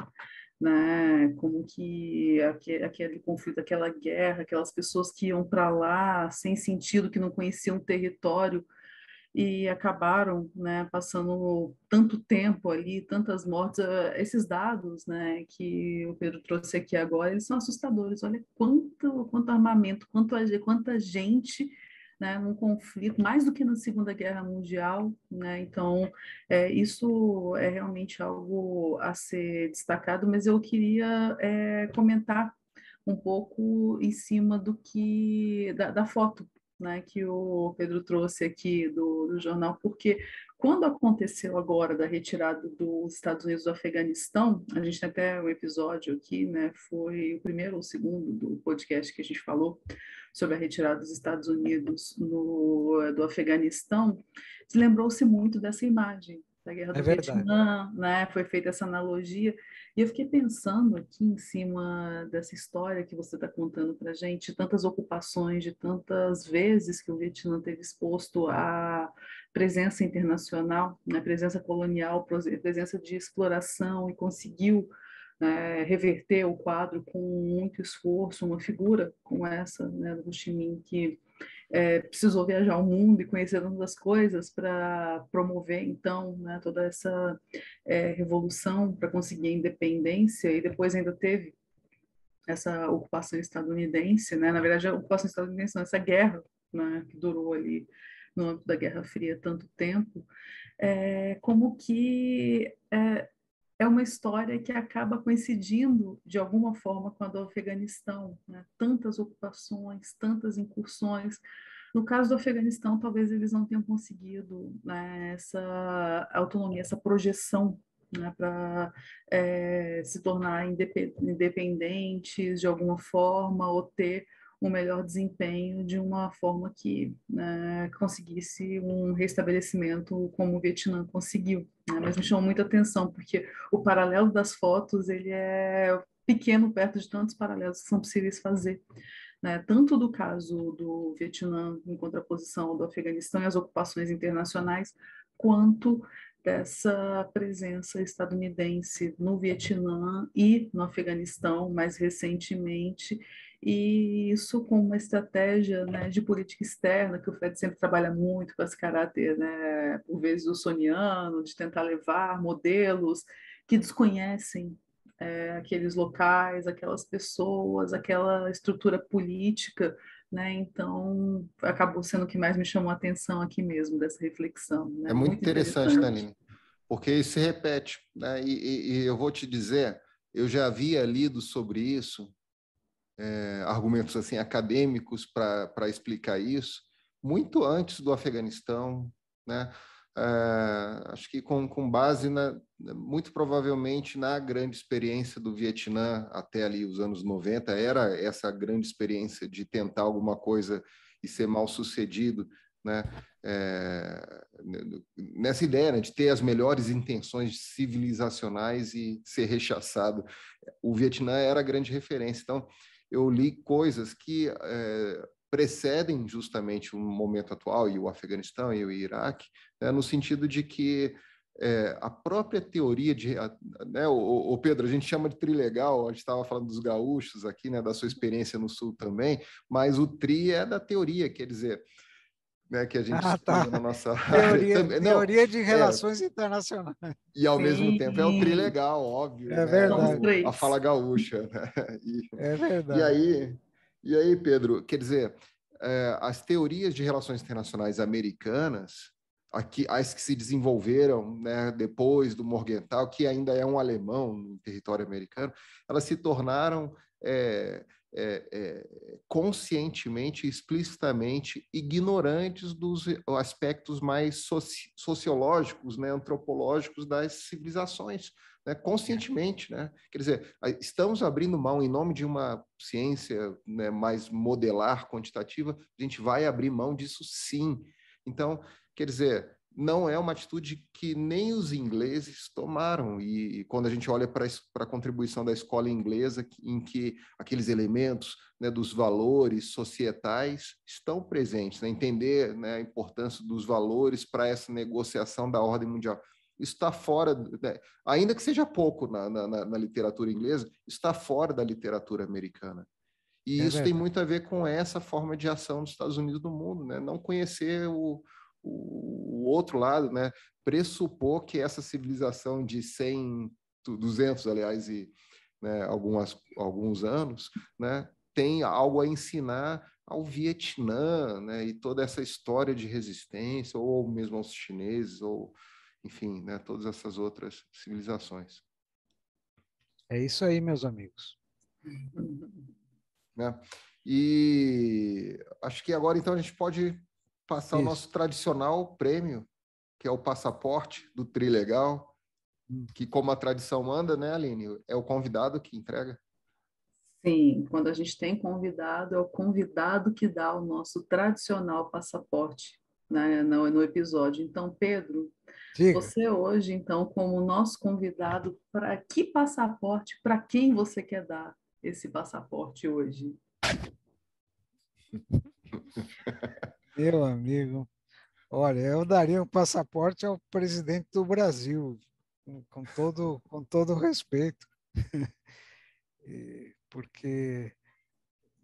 né, como que aquele conflito, aquela guerra, aquelas pessoas que iam para lá sem sentido, que não conheciam o território, e acabaram, né, passando tanto tempo ali, tantas mortes. Esses dados, né, que o Pedro trouxe aqui agora, eles são assustadores. Olha quanto armamento, quanta gente, né, num conflito, mais do que na Segunda Guerra Mundial, né? Então, isso é realmente algo a ser destacado, mas eu queria comentar um pouco em cima da foto, né, que o Pedro trouxe aqui do jornal, porque quando aconteceu agora da retirada dos Estados Unidos do Afeganistão, a gente tem até um episódio aqui, né, foi o primeiro ou o segundo do podcast que a gente falou sobre a retirada dos Estados Unidos do Afeganistão, lembrou-se muito dessa imagem da Guerra do Vietnã, né, foi feita essa analogia, e eu fiquei pensando aqui em cima dessa história que você está contando para a gente, tantas ocupações, de tantas vezes que o Vietnã teve exposto à presença internacional, né, presença colonial, presença de exploração, e conseguiu reverter o quadro com muito esforço, uma figura como essa, né, do Ho Chi Minh, que precisou viajar ao mundo e conhecer tantas coisas para promover, então, né, toda essa revolução para conseguir a independência, e depois ainda teve essa ocupação estadunidense, né? Na verdade, a ocupação estadunidense não, essa guerra, né, que durou ali no âmbito da Guerra Fria tanto tempo, como que é uma história que acaba coincidindo, de alguma forma, com a do Afeganistão, né? Tantas ocupações, tantas incursões. No caso do Afeganistão, talvez eles não tenham conseguido, né, essa autonomia, essa projeção, né, para se tornar independentes de alguma forma, ou ter um melhor desempenho de uma forma que, né, conseguisse um restabelecimento como o Vietnã conseguiu, né? Mas me chamou muita atenção, porque o paralelo das fotos, ele é pequeno perto de tantos paralelos que são possíveis fazer, né? Tanto do caso do Vietnã em contraposição do Afeganistão e as ocupações internacionais, quanto dessa presença estadunidense no Vietnã e no Afeganistão mais recentemente, e isso com uma estratégia, né, de política externa, que o Fred sempre trabalha muito com esse caráter, né, por vezes ussoniano, de tentar levar modelos que desconhecem aqueles locais, aquelas pessoas, aquela estrutura política, né? Então, acabou sendo o que mais me chamou a atenção aqui mesmo, dessa reflexão, né? É muito Muito interessante, né, interessante. Aline? Porque isso se repete, né? E eu vou te dizer, eu já havia lido sobre isso, argumentos assim acadêmicos para explicar isso, muito antes do Afeganistão, né? Acho que com base muito provavelmente na grande experiência do Vietnã até ali os anos 90, era essa grande experiência de tentar alguma coisa e ser mal sucedido, né? Nessa ideia, né, de ter as melhores intenções civilizacionais e ser rechaçado. O Vietnã era a grande referência. Então, eu li coisas que precedem justamente o momento atual, e o Afeganistão e o Iraque, né, no sentido de que a própria teoria de... né, o Pedro, a gente chama de trilegal, a gente estava falando dos gaúchos aqui, né, da sua experiência no Sul também, mas o tri é da teoria, quer dizer, né, que a gente estuda na nossa área também. Teoria de relações internacionais. E ao mesmo Sim, tempo é o trilegal, óbvio, é né? verdade. A fala gaúcha, né? É E verdade. aí, Pedro, quer dizer, as teorias de relações internacionais americanas, as que se desenvolveram, né, depois do Morgenthau, que ainda é um alemão no território americano, elas se tornaram conscientemente, explicitamente ignorantes dos aspectos mais sociológicos, né, antropológicos das civilizações, né, conscientemente, né? Quer dizer, estamos abrindo mão em nome de uma ciência, né, mais modelar, quantitativa, a gente vai abrir mão disso sim. Então, quer dizer, não é uma atitude que nem os ingleses tomaram. E quando a gente olha para a contribuição da escola inglesa, em que aqueles elementos, né, dos valores societais estão presentes, né, entender, né, a importância dos valores para essa negociação da ordem mundial. Isso está fora, né, ainda que seja pouco na literatura inglesa, está fora da literatura americana. E isso tem muito a ver com essa forma de ação dos Estados Unidos do mundo, né? Não conhecer o outro lado, né? Pressupor que essa civilização de 100, 200, aliás, e, né, alguns anos, né, tem algo a ensinar ao Vietnã, né, e toda essa história de resistência, ou mesmo aos chineses, ou, enfim, né, todas essas outras civilizações. É isso aí, meus amigos. Né? E acho que agora, então, a gente pode passar o nosso tradicional prêmio, que é o passaporte do Trilegal, que, como a tradição manda, né, Aline? É o convidado que entrega. Sim, quando a gente tem convidado, é o convidado que dá o nosso tradicional passaporte, né, no episódio. Então, Pedro, você hoje, então, como nosso convidado, para que passaporte, para quem você quer dar esse passaporte hoje? Meu amigo, olha, eu daria um passaporte ao presidente do Brasil, com todo respeito, porque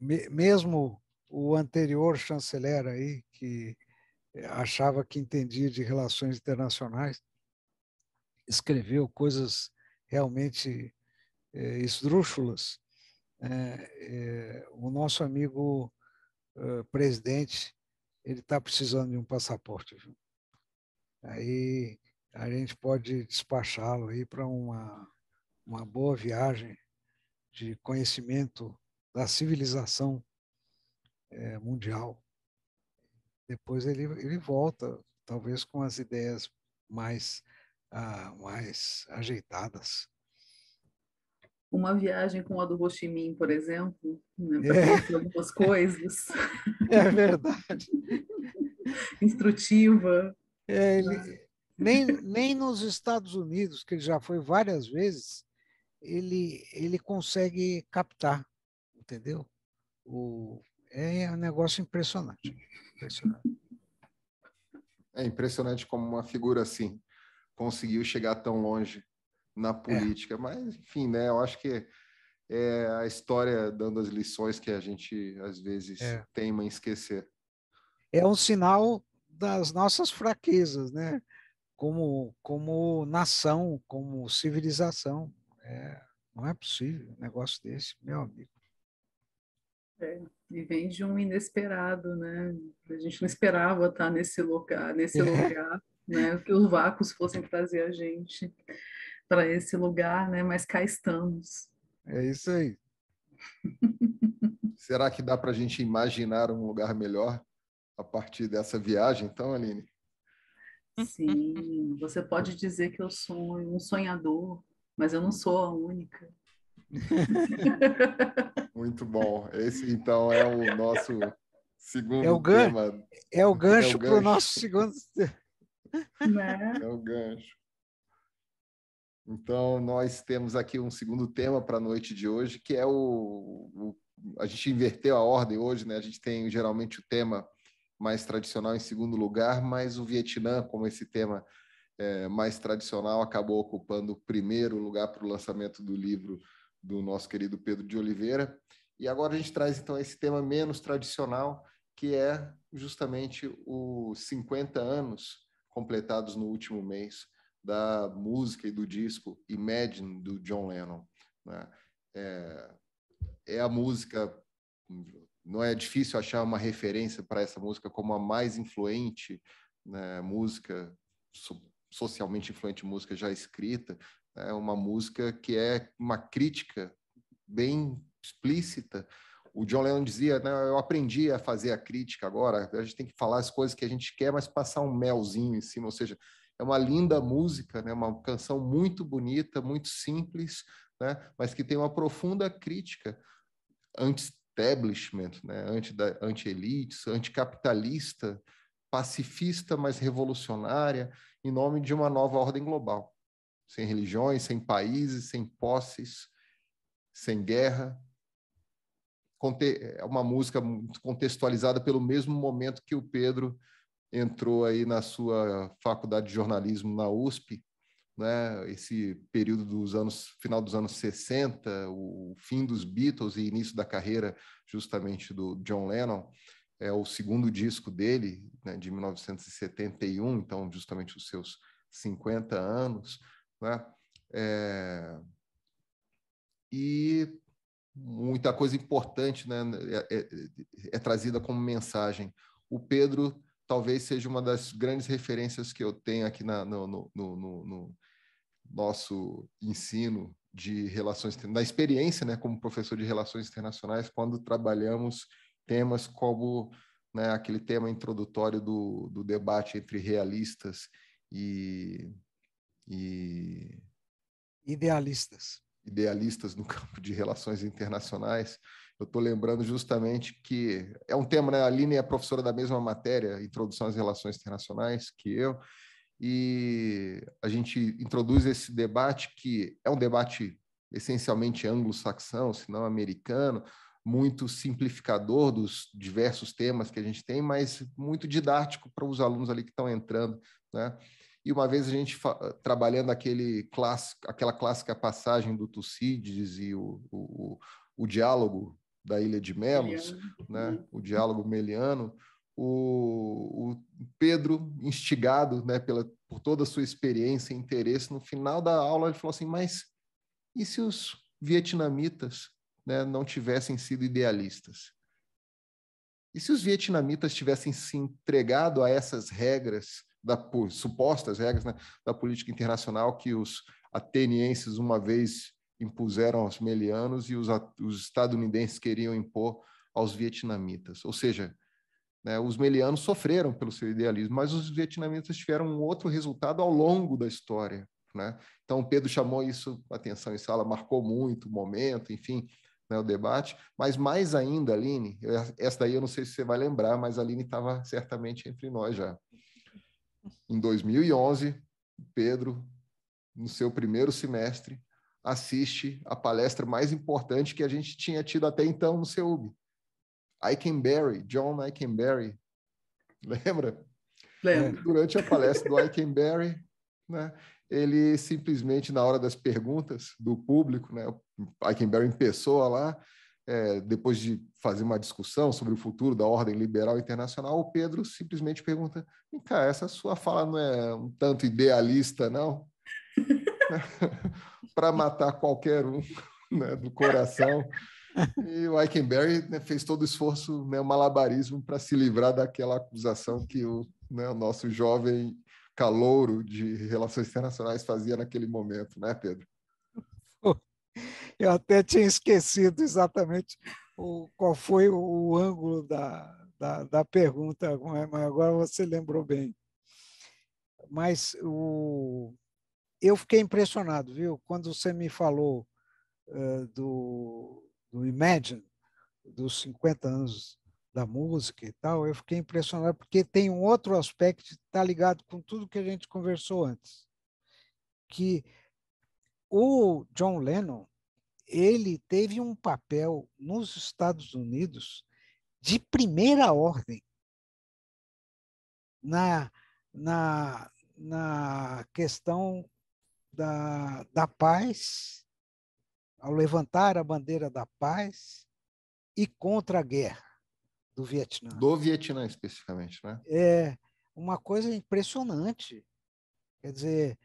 mesmo o anterior chanceler aí, que achava que entendia de relações internacionais, escreveu coisas realmente esdrúxulas. O nosso amigo presidente, ele está precisando de um passaporte, viu? Aí a gente pode despachá-lo aí para uma boa viagem de conhecimento da civilização mundial. Depois ele volta, talvez com as ideias mais ajeitadas. Uma viagem com a do Ho Chi Minh, por exemplo, né, para conhecer algumas coisas. É verdade. Instrutiva. Nem nos Estados Unidos, que ele já foi várias vezes, ele consegue captar, entendeu? É um negócio impressionante. É impressionante como uma figura assim conseguiu chegar tão longe na política. Mas, enfim, né? Eu acho que é a história dando as lições que a gente, às vezes, teima em esquecer. É um sinal das nossas fraquezas, né? Como nação, como civilização. Não é possível um negócio desse, meu amigo. E vem de um inesperado, né? A gente não esperava estar nesse lugar, né? Que os vácuos fossem trazer a gente para esse lugar, né? Mas cá estamos. É isso aí. Será que dá para a gente imaginar um lugar melhor a partir dessa viagem, então, Aline? Sim, você pode dizer que eu sou um sonhador, mas eu não sou a única. Muito bom. Esse, então, é o nosso É segundo o, gan tema. é o É o gancho para o gancho. nosso segundo. Né? É o gancho. Então, nós temos aqui um segundo tema para a noite de hoje, que é a gente inverteu a ordem hoje, né? A gente tem geralmente o tema mais tradicional em segundo lugar, mas o Vietnã, como esse tema mais tradicional, acabou ocupando o primeiro lugar para o lançamento do livro do nosso querido Pedro de Oliveira. E agora a gente traz, então, esse tema menos tradicional, que é justamente os 50 anos completados no último mês da música e do disco Imagine, do John Lennon. Né? É a música, não é difícil achar uma referência para essa música como a mais influente, né, música, socialmente influente música já escrita, é uma música que é uma crítica bem explícita. O John Lennon dizia, né, eu aprendi a fazer a crítica agora, a gente tem que falar as coisas que a gente quer, mas passar um melzinho em cima, ou seja, é uma linda música, né, uma canção muito bonita, muito simples, né, mas que tem uma profunda crítica anti-establishment, né, anti-elites, anticapitalista, pacifista, mas revolucionária, em nome de uma nova ordem global, sem religiões, sem países, sem posses, sem guerra. É uma música contextualizada pelo mesmo momento que o Pedro entrou aí na sua faculdade de jornalismo na USP, né? Esse período final dos anos 60, o fim dos Beatles e início da carreira justamente do John Lennon, é o segundo disco dele, né, de 1971, então justamente os seus 50 anos, né? E muita coisa importante, né, é trazida como mensagem. O Pedro talvez seja uma das grandes referências que eu tenho aqui no nosso ensino de relações, na experiência, né, como professor de relações internacionais, quando trabalhamos temas como, né, aquele tema introdutório do debate entre realistas e idealistas no campo de relações internacionais. Eu estou lembrando justamente que é um tema, né? A Aline é professora da mesma matéria, Introdução às Relações Internacionais, que eu, e a gente introduz esse debate que é um debate essencialmente anglo-saxão, se não americano, muito simplificador dos diversos temas que a gente tem, mas muito didático para os alunos ali que estão entrando, né? E uma vez a gente trabalhando aquela clássica passagem do Tucídides e o diálogo da Ilha de Melos, né? O diálogo meliano, o Pedro, instigado, né, por toda a sua experiência e interesse, no final da aula ele falou assim, mas e se os vietnamitas, né, não tivessem sido idealistas? E se os vietnamitas tivessem se entregado a essas regras, supostas regras, né, da política internacional que os atenienses uma vez impuseram aos melianos e os estadunidenses queriam impor aos vietnamitas? Ou seja, né, os melianos sofreram pelo seu idealismo, mas os vietnamitas tiveram um outro resultado ao longo da história, né? Então, Pedro chamou isso atenção em sala, marcou muito o momento, enfim, né, o debate, mas mais ainda, Aline, essa daí eu não sei se você vai lembrar, mas a Aline estava certamente entre nós já. Em 2011, Pedro, no seu primeiro semestre, assiste a palestra mais importante que a gente tinha tido até então no CEUB. John Ikenberry, lembra? Lembro. Durante a palestra do Ikenberry, né, ele simplesmente, na hora das perguntas do público, né, o Ikenberry em pessoa lá, depois de fazer uma discussão sobre o futuro da ordem liberal internacional, o Pedro simplesmente pergunta: cara, essa sua fala não é um tanto idealista, não? Para matar qualquer um, né, do coração. E o Ikenberry, né, fez todo o esforço, né, o malabarismo para se livrar daquela acusação que o nosso jovem calouro de relações internacionais fazia naquele momento, né, Pedro? Eu até tinha esquecido exatamente qual foi o ângulo da pergunta, mas agora você lembrou bem. Mas eu fiquei impressionado, viu? Quando você me falou do Imagine, dos 50 anos da música e tal, eu fiquei impressionado porque tem um outro aspecto que está ligado com tudo que a gente conversou antes, que o John Lennon, ele teve um papel nos Estados Unidos de primeira ordem na questão da paz, ao levantar a bandeira da paz e contra a guerra do Vietnã. Do Vietnã, especificamente, né? É uma coisa impressionante. Quer dizer,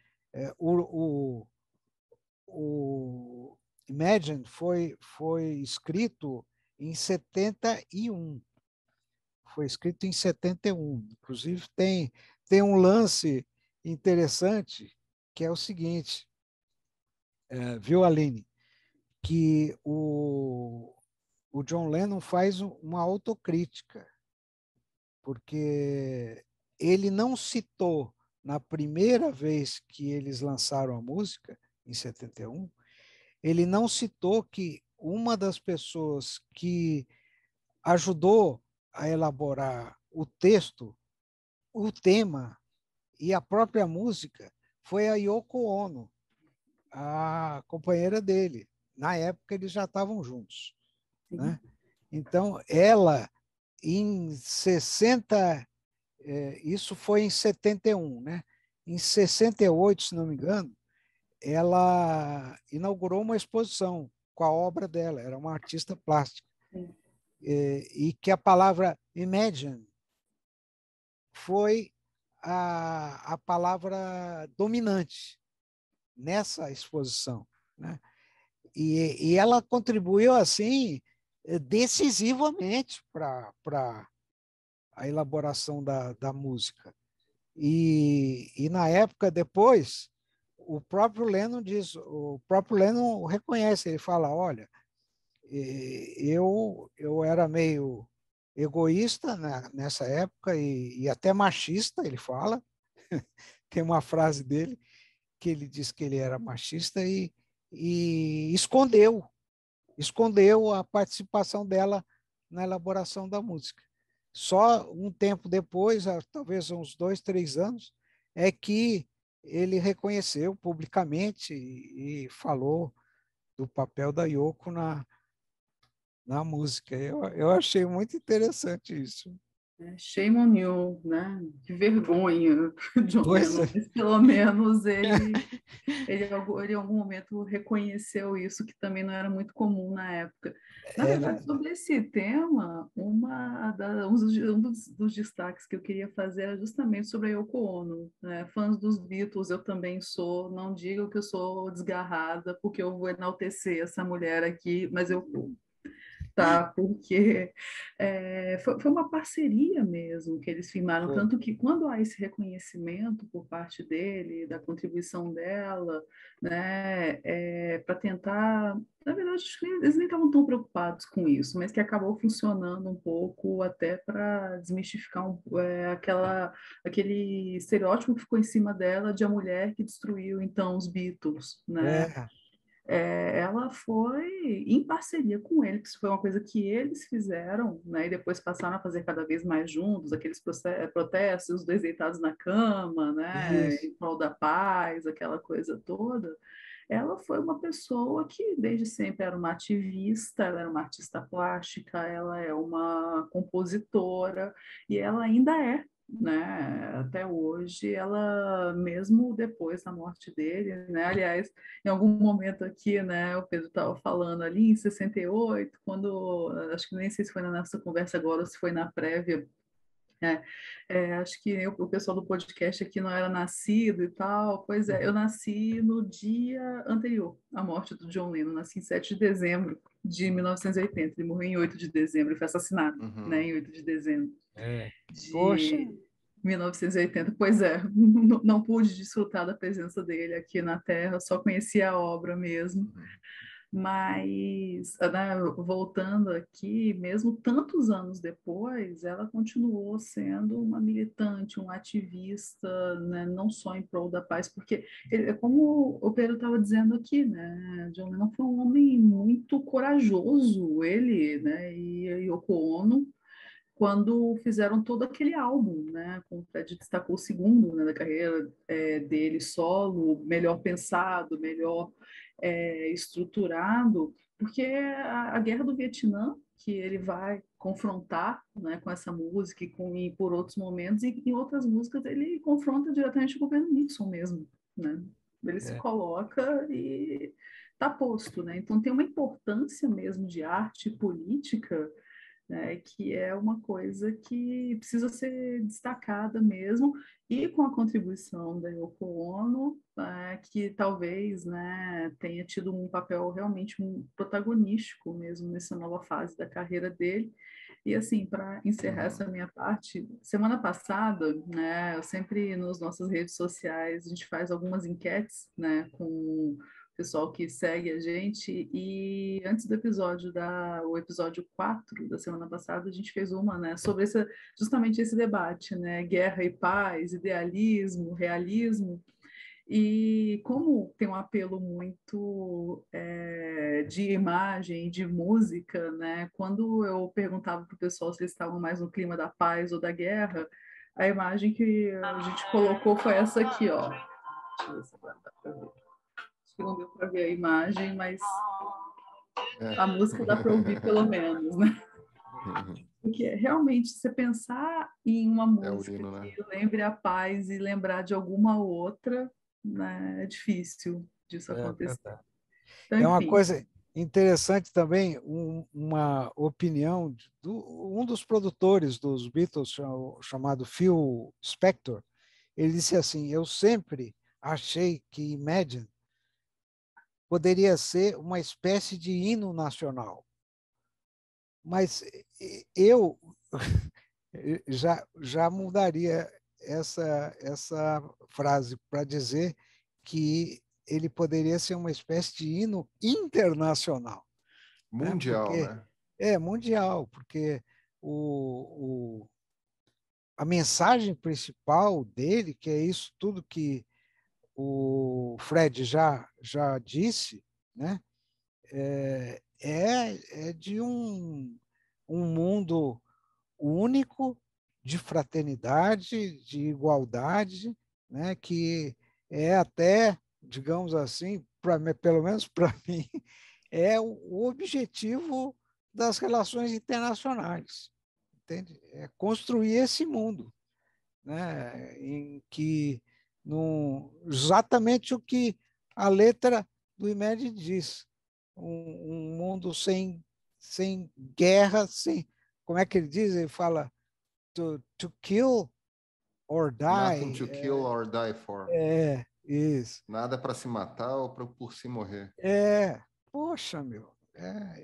o Imagine foi escrito em 71. Foi escrito em 71. Inclusive, tem um lance interessante, que é o seguinte, viu, Aline? Que o John Lennon faz uma autocrítica, porque ele não citou, na primeira vez que eles lançaram a música, em 71, ele não citou que uma das pessoas que ajudou a elaborar o texto, o tema e a própria música foi a Yoko Ono, a companheira dele. Na época, eles já estavam juntos, né? Então, ela, em 60, isso foi em 71, né? Em 68, se não me engano, ela inaugurou uma exposição com a obra dela, era uma artista plástica. E que a palavra imagine foi a palavra dominante nessa exposição, né? E ela contribuiu assim decisivamente para a elaboração da música. E na época depois, o próprio Lennon reconhece, ele fala: olha, eu era meio egoísta nessa época e até machista, ele fala. Tem uma frase dele que ele diz que ele era machista e escondeu a participação dela na elaboração da música. Só um tempo depois, talvez uns 2, 3 anos, é que ele reconheceu publicamente e falou do papel da Yoko na música. Eu achei muito interessante isso. Shame on you, né? Que vergonha, John Pois Lennon. é. Mas pelo menos ele em algum momento reconheceu isso, que também não era muito comum na época. Na verdade, sobre esse tema, um dos destaques que eu queria fazer era justamente sobre a Yoko Ono, né? Fãs dos Beatles, eu também sou. Não digam que eu sou desgarrada, porque eu vou enaltecer essa mulher aqui, mas eu vou. Tá, porque foi uma parceria mesmo que eles firmaram, tanto que quando há esse reconhecimento por parte dele, da contribuição dela, né, para tentar, na verdade, acho que eles nem estavam tão preocupados com isso, mas que acabou funcionando um pouco até para desmistificar aquele estereótipo que ficou em cima dela de a mulher que destruiu, então, os Beatles, né? Ela foi em parceria com ele, que isso foi uma coisa que eles fizeram, né, e depois passaram a fazer cada vez mais juntos, aqueles protestos, os dois deitados na cama, né, em prol da paz, aquela coisa toda. ela foi uma pessoa que desde sempre era uma ativista, ela era uma artista plástica, ela é uma compositora e ela ainda é, né? Até hoje, ela mesmo depois da morte dele, né? Aliás, em algum momento aqui, né? O Pedro estava falando ali em 68, quando acho que nem sei se foi na nossa conversa agora ou se foi na prévia. Acho que o pessoal do podcast aqui não era nascido e tal. Pois é, eu nasci no dia anterior à morte do John Lennon. Nasci em 7 de dezembro de 1980. Ele morreu em 8 de dezembro, ele foi assassinado, né, em 8 de dezembro Poxa, de 1980. Pois é, não pude desfrutar da presença dele aqui na Terra, só conheci a obra mesmo. Mas, né, voltando aqui, mesmo tantos anos depois, ela continuou sendo uma militante, um ativista, né, não só em prol da paz, porque, como o Pedro estava dizendo aqui, né, John Lennon foi um homem muito corajoso, ele, né, e a Yoko Ono, quando fizeram todo aquele álbum, né, como o Fred destacou, o segundo, né, da carreira dele solo, melhor pensado, melhor estruturado, porque a guerra do Vietnã, que ele vai confrontar, né, com essa música e por outros momentos, e em outras músicas ele confronta diretamente o governo Nixon mesmo, né? Ele se coloca e está posto, né? Então tem uma importância mesmo de arte política, né, que é uma coisa que precisa ser destacada mesmo, e com a contribuição da Yoko Ono, que talvez, né, tenha tido um papel realmente protagonístico mesmo nessa nova fase da carreira dele. E assim, para encerrar essa minha parte, semana passada, né, eu sempre nas nossas redes sociais a gente faz algumas enquetes, né, com pessoal que segue a gente, e antes do episódio o episódio 4 da semana passada, a gente fez uma, né, sobre justamente esse debate, né, guerra e paz, idealismo, realismo, e como tem um apelo muito de imagem, de música, né, quando eu perguntava para o pessoal se eles estavam mais no clima da paz ou da guerra, a imagem que a gente colocou foi essa aqui, ó. Deixa eu ver se agora dá para ver. Acho que não deu para ver a imagem, mas a música dá para ouvir pelo menos, né? Porque realmente, você pensar em uma música hino, né? que lembre a paz e lembrar de alguma outra, né, é difícil disso acontecer. Então, é uma enfim. coisa interessante também, uma opinião de um dos produtores dos Beatles, chamado Phil Spector. Ele disse assim: eu sempre achei que Imagine poderia ser uma espécie de hino nacional, mas eu já mudaria essa frase para dizer que ele poderia ser uma espécie de hino internacional, né? Mundial, Porque né? mundial, porque a mensagem principal dele, que é isso tudo que o Fred já disse, né? É de um mundo único, de fraternidade, de igualdade, né? Que é até, digamos assim, pelo menos para mim, é o objetivo das relações internacionais, entende? É construir esse mundo, né? Em que exatamente o que a letra do Imagine diz, um mundo sem guerra, sem, como é que ele diz? Ele fala to kill or Nothing die. to kill or die for. Isso. Nada para se matar ou por se morrer. Poxa, meu,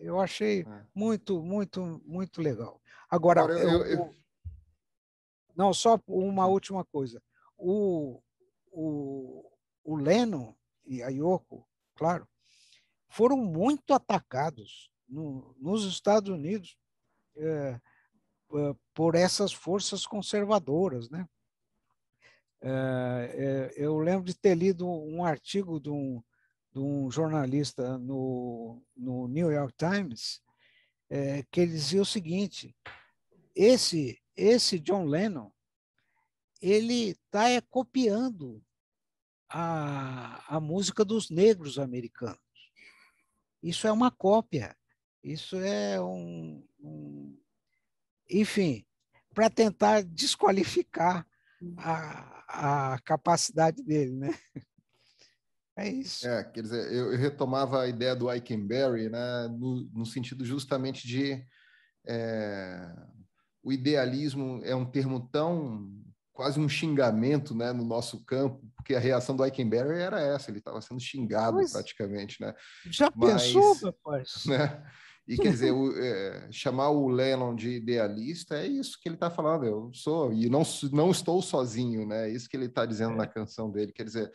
eu achei É. muito, muito, muito legal. Agora, Agora, não, só uma última coisa. O, o Lennon e a Yoko, claro, foram muito atacados nos Estados Unidos por essas forças conservadoras, né? Eu lembro de ter lido um artigo de um jornalista no New York Times, que ele dizia o seguinte: esse John Lennon, ele está copiando a música dos negros americanos. Isso é uma cópia. Isso é enfim, para tentar desqualificar a capacidade dele, né? É isso. Quer dizer, eu retomava a ideia do Eikenberry, né, no sentido justamente de o idealismo é um termo tão quase um xingamento, né, no nosso campo, porque a reação do Eikenberry era essa, ele estava sendo xingado praticamente, né? Já pensou, rapaz? Né? E quer dizer, chamar o Lennon de idealista é isso que ele está falando. Eu sou e não estou sozinho, né? É isso que ele está dizendo na canção dele. Quer dizer,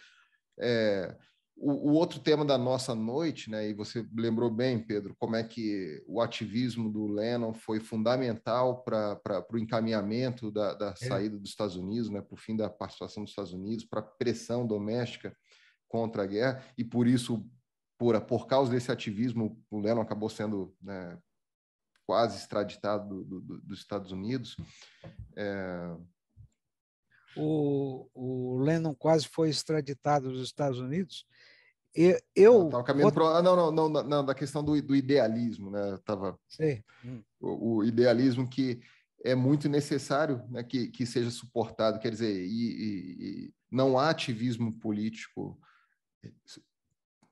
o outro tema da nossa noite, né? E você lembrou bem, Pedro, como é que o ativismo do Lennon foi fundamental para o encaminhamento da saída dos Estados Unidos, né? Para o fim da participação dos Estados Unidos, para a pressão doméstica contra a guerra, e por isso por causa desse ativismo, o Lennon acabou sendo, né, quase extraditado dos Estados Unidos. O Lennon quase foi extraditado dos Estados Unidos. Estava caminhando não, da questão do idealismo, né? O idealismo que é muito necessário, né, que seja suportado, quer dizer, e não há ativismo político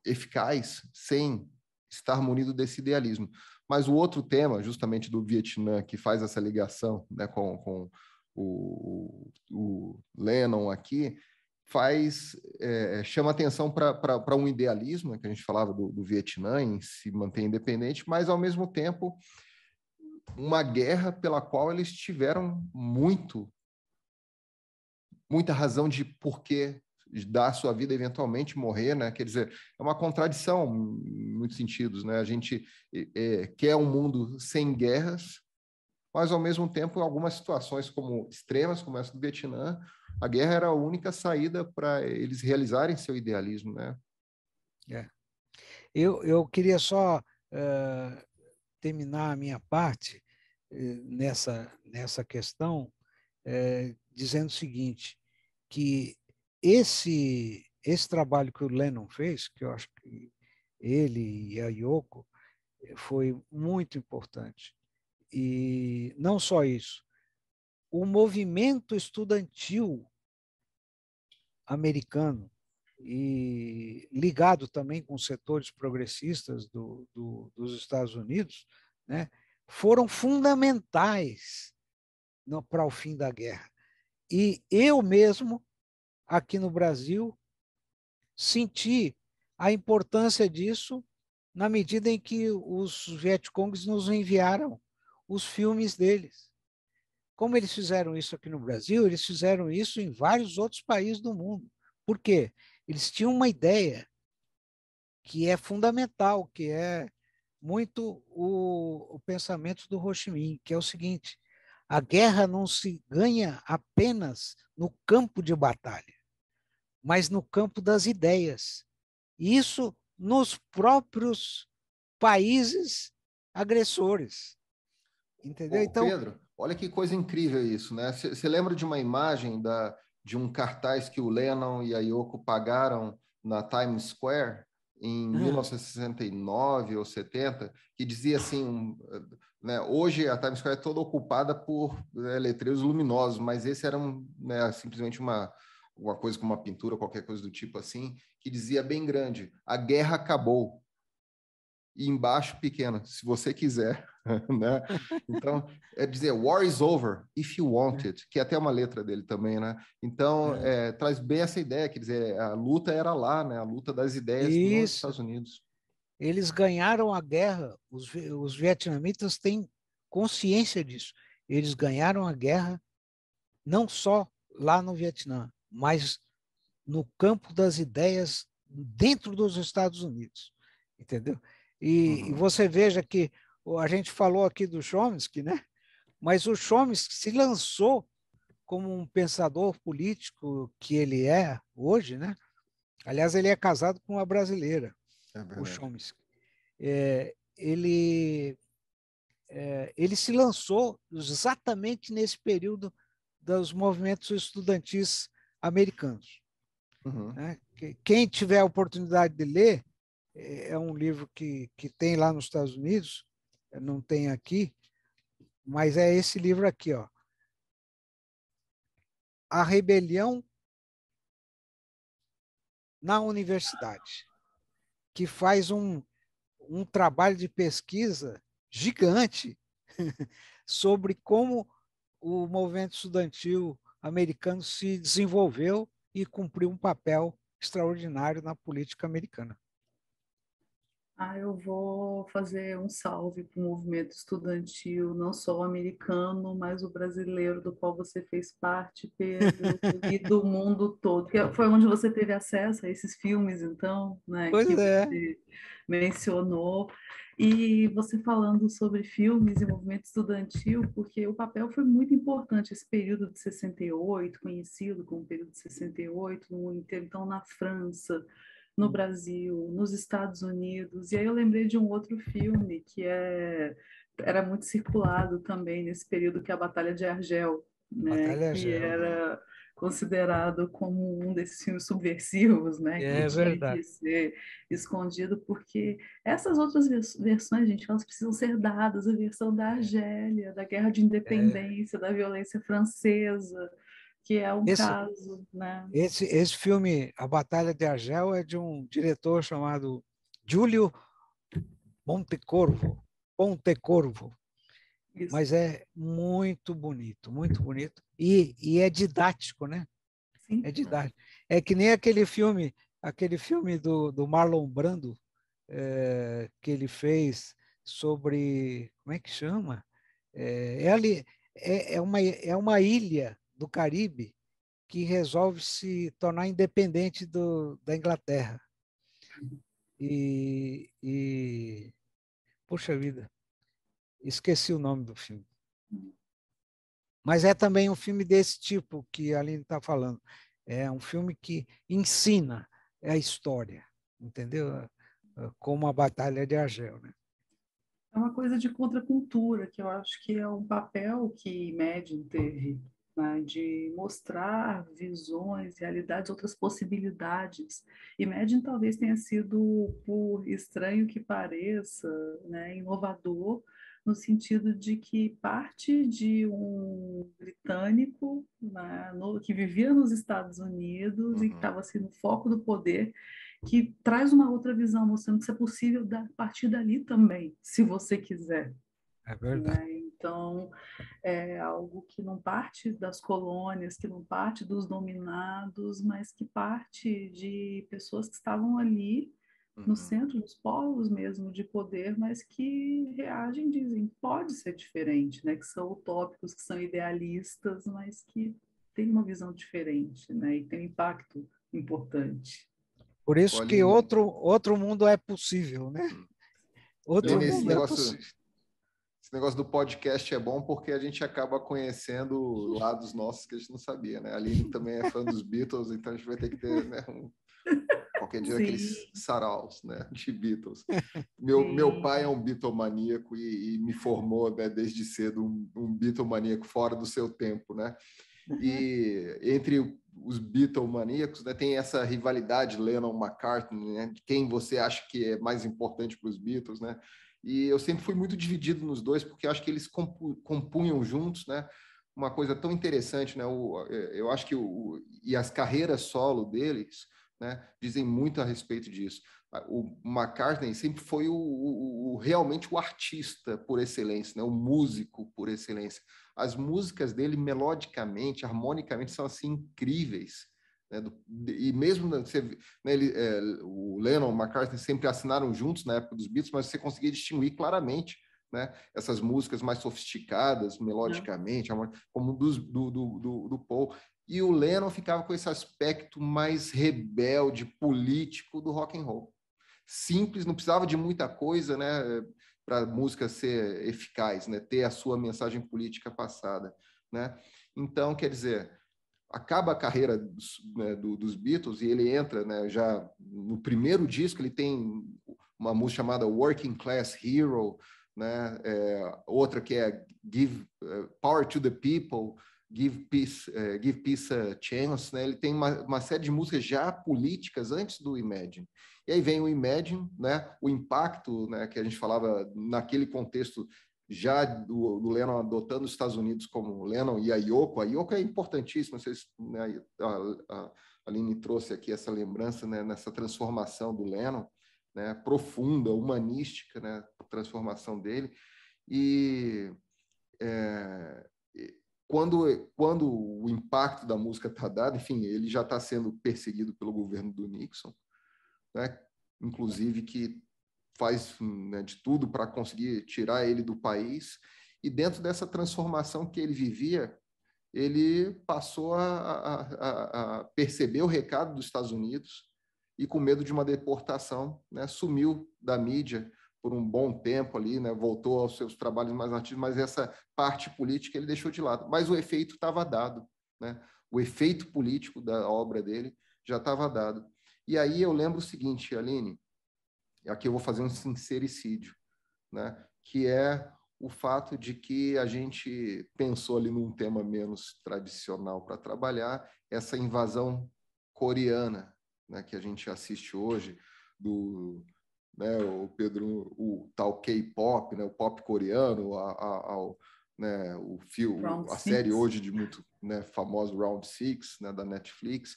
eficaz sem estar munido desse idealismo. Mas o outro tema, justamente do Vietnã, que faz essa ligação, né, com o Lennon aqui, chama atenção para um idealismo, né, que a gente falava do Vietnã em se manter independente, mas, ao mesmo tempo, uma guerra pela qual eles tiveram muita razão de por que dar sua vida, eventualmente morrer, né? Quer dizer, é uma contradição em muitos sentidos, né? A gente quer um mundo sem guerras, mas, ao mesmo tempo, em algumas situações extremas, como essa do Vietnã, a guerra era a única saída para eles realizarem seu idealismo, né? Eu queria só terminar a minha parte nessa questão dizendo o seguinte, que esse trabalho que o Lennon fez, que eu acho que ele e a Yoko, foi muito importante. E não só isso, o movimento estudantil americano, e ligado também com setores progressistas dos Estados Unidos, né, foram fundamentais para o fim da guerra. E eu mesmo, aqui no Brasil, senti a importância disso na medida em que os Vietcongs nos enviaram os filmes deles. Como eles fizeram isso aqui no Brasil, eles fizeram isso em vários outros países do mundo. Por quê? Eles tinham uma ideia que é fundamental, que é muito o pensamento do Ho Chi Minh, que é o seguinte: a guerra não se ganha apenas no campo de batalha, mas no campo das ideias. Isso nos próprios países agressores. Entendeu? Então, Pedro, olha que coisa incrível isso, né? Você lembra de uma imagem de um cartaz que o Lennon e a Yoko pagaram na Times Square em 1969 ou 70, que dizia assim, né, hoje a Times Square é toda ocupada por letreiros luminosos, mas esse era simplesmente uma coisa como uma pintura, qualquer coisa do tipo assim, que dizia bem grande: a guerra acabou. E embaixo pequeno, se você quiser, né? Então, é dizer, war is over, if you want it, que é até uma letra dele também, né? Então, traz bem essa ideia, quer dizer, a luta era lá, né? A luta das ideias nos Estados Unidos. Eles ganharam a guerra, os vietnamitas têm consciência disso. Eles ganharam a guerra não só lá no Vietnã, mas no campo das ideias dentro dos Estados Unidos, entendeu? E você veja que a gente falou aqui do Chomsky, né? Mas o Chomsky se lançou como um pensador político que ele é hoje, né? Aliás, ele é casado com uma brasileira, o Chomsky. Ele se lançou exatamente nesse período dos movimentos estudantis americanos, né? Quem tiver a oportunidade de ler, é um livro que tem lá nos Estados Unidos, não tem aqui, mas é esse livro aqui, ó. A Rebelião na Universidade, que faz um trabalho de pesquisa gigante sobre como o movimento estudantil americano se desenvolveu e cumpriu um papel extraordinário na política americana. Eu vou fazer um salve para o movimento estudantil, não só o americano, mas o brasileiro, do qual você fez parte, Pedro, e do mundo todo. Que foi onde você teve acesso a esses filmes, então, né, Pois que é. você mencionou. E você falando sobre filmes e movimento estudantil, porque o papel foi muito importante, esse período de 68, conhecido como período de 68, no mundo inteiro, então, na França, no Brasil, nos Estados Unidos. E aí eu lembrei de um outro filme que era muito circulado também nesse período, que é a Batalha de Argel, né? Batalha Que Argel. era considerado como um desses filmes subversivos, né? Que É tinha verdade. que ser escondido, porque essas outras versões, gente, elas precisam ser dadas, a versão da Argélia, da Guerra de Independência, da violência francesa, que é um caso, né? Esse filme, A Batalha de Argel, é de um diretor chamado Giulio Pontecorvo. Isso. Mas é muito bonito e é didático, né? Sim. É didático. É que nem aquele filme do Marlon Brando, que ele fez sobre, como é que chama? É uma ilha do Caribe que resolve se tornar independente da Inglaterra. Poxa vida, esqueci o nome do filme. Mas é também um filme desse tipo que a Aline está falando. É um filme que ensina a história, entendeu? Como a Batalha de Argel, né? É uma coisa de contracultura, que eu acho que é um papel que Imagine teve, né, de mostrar visões, realidades, outras possibilidades. Imagine talvez tenha sido, por estranho que pareça, né, inovador, no sentido de que parte de um britânico, né, que vivia nos Estados Unidos e que estava assim, no foco do poder, que traz uma outra visão, mostrando que isso é possível a partir dali também, se você quiser. É verdade. Né? Então, é algo que não parte das colônias, que não parte dos dominados, mas que parte de pessoas que estavam ali no centro dos polos mesmo de poder, mas que reagem e dizem pode ser diferente, né? Que são utópicos, que são idealistas, mas que têm uma visão diferente, né? E tem um impacto importante. Por isso que outro mundo é possível, né? Outro mundo é possível. Esse negócio do podcast é bom porque a gente acaba conhecendo lados nossos que a gente não sabia, né? A Aline também é fã dos Beatles, então a gente vai ter que ter, né, qualquer dia aqueles saraus, né, de Beatles. Meu pai é um Beatlemaníaco e me formou, né, desde cedo um Beatlemaníaco fora do seu tempo, né? E entre os Beatlemaníacos, né, tem essa rivalidade Lennon-McCartney, né, de quem você acha que é mais importante para os Beatles, né? E eu sempre fui muito dividido nos dois, porque eu acho que eles compunham juntos, né, uma coisa tão interessante, né? Eu acho que e as carreiras solo deles, né, dizem muito a respeito disso. O McCartney sempre foi realmente o artista por excelência, né, o músico por excelência. As músicas dele, melodicamente, harmonicamente, são assim incríveis. Né? E mesmo né, o Lennon e o McCartney sempre assinaram juntos na época dos Beatles, mas você conseguia distinguir claramente, né, essas músicas mais sofisticadas, melodicamente, como do Paul. E o Lennon ficava com esse aspecto mais rebelde, político do rock and roll. Simples, não precisava de muita coisa, né, para a música ser eficaz, né, ter a sua mensagem política passada, né? Então, quer dizer, acaba a carreira dos Beatles e ele entra, né, já no primeiro disco, ele tem uma música chamada Working Class Hero, né, outra que é Give Power to the People, Give Peace a Chance, né? Ele tem uma série de músicas já políticas antes do Imagine. E aí vem o Imagine, né? O impacto, né, que a gente falava naquele contexto já do Lennon adotando os Estados Unidos como Lennon e a Yoko. A Yoko é importantíssima, vocês, né, a Aline trouxe aqui essa lembrança, né, nessa transformação do Lennon, né, profunda, humanística, né, transformação dele. E quando o impacto da música está dado, enfim, ele já está sendo perseguido pelo governo do Nixon, né, inclusive que faz, né, de tudo para conseguir tirar ele do país, e dentro dessa transformação que ele vivia, ele passou a perceber o recado dos Estados Unidos e, com medo de uma deportação, né, sumiu da mídia por um bom tempo ali, né, voltou aos seus trabalhos mais artísticos, mas essa parte política ele deixou de lado. Mas o efeito estava dado, né? O efeito político da obra dele já estava dado. E aí eu lembro o seguinte, Aline, aqui eu vou fazer um sincericídio, né, que é o fato de que a gente pensou ali num tema menos tradicional para trabalhar, essa invasão coreana, né, que a gente assiste hoje, né, o Pedro, o tal K-pop, né, o pop coreano, né, a série hoje de muito, né, famoso Round Six, né, da Netflix.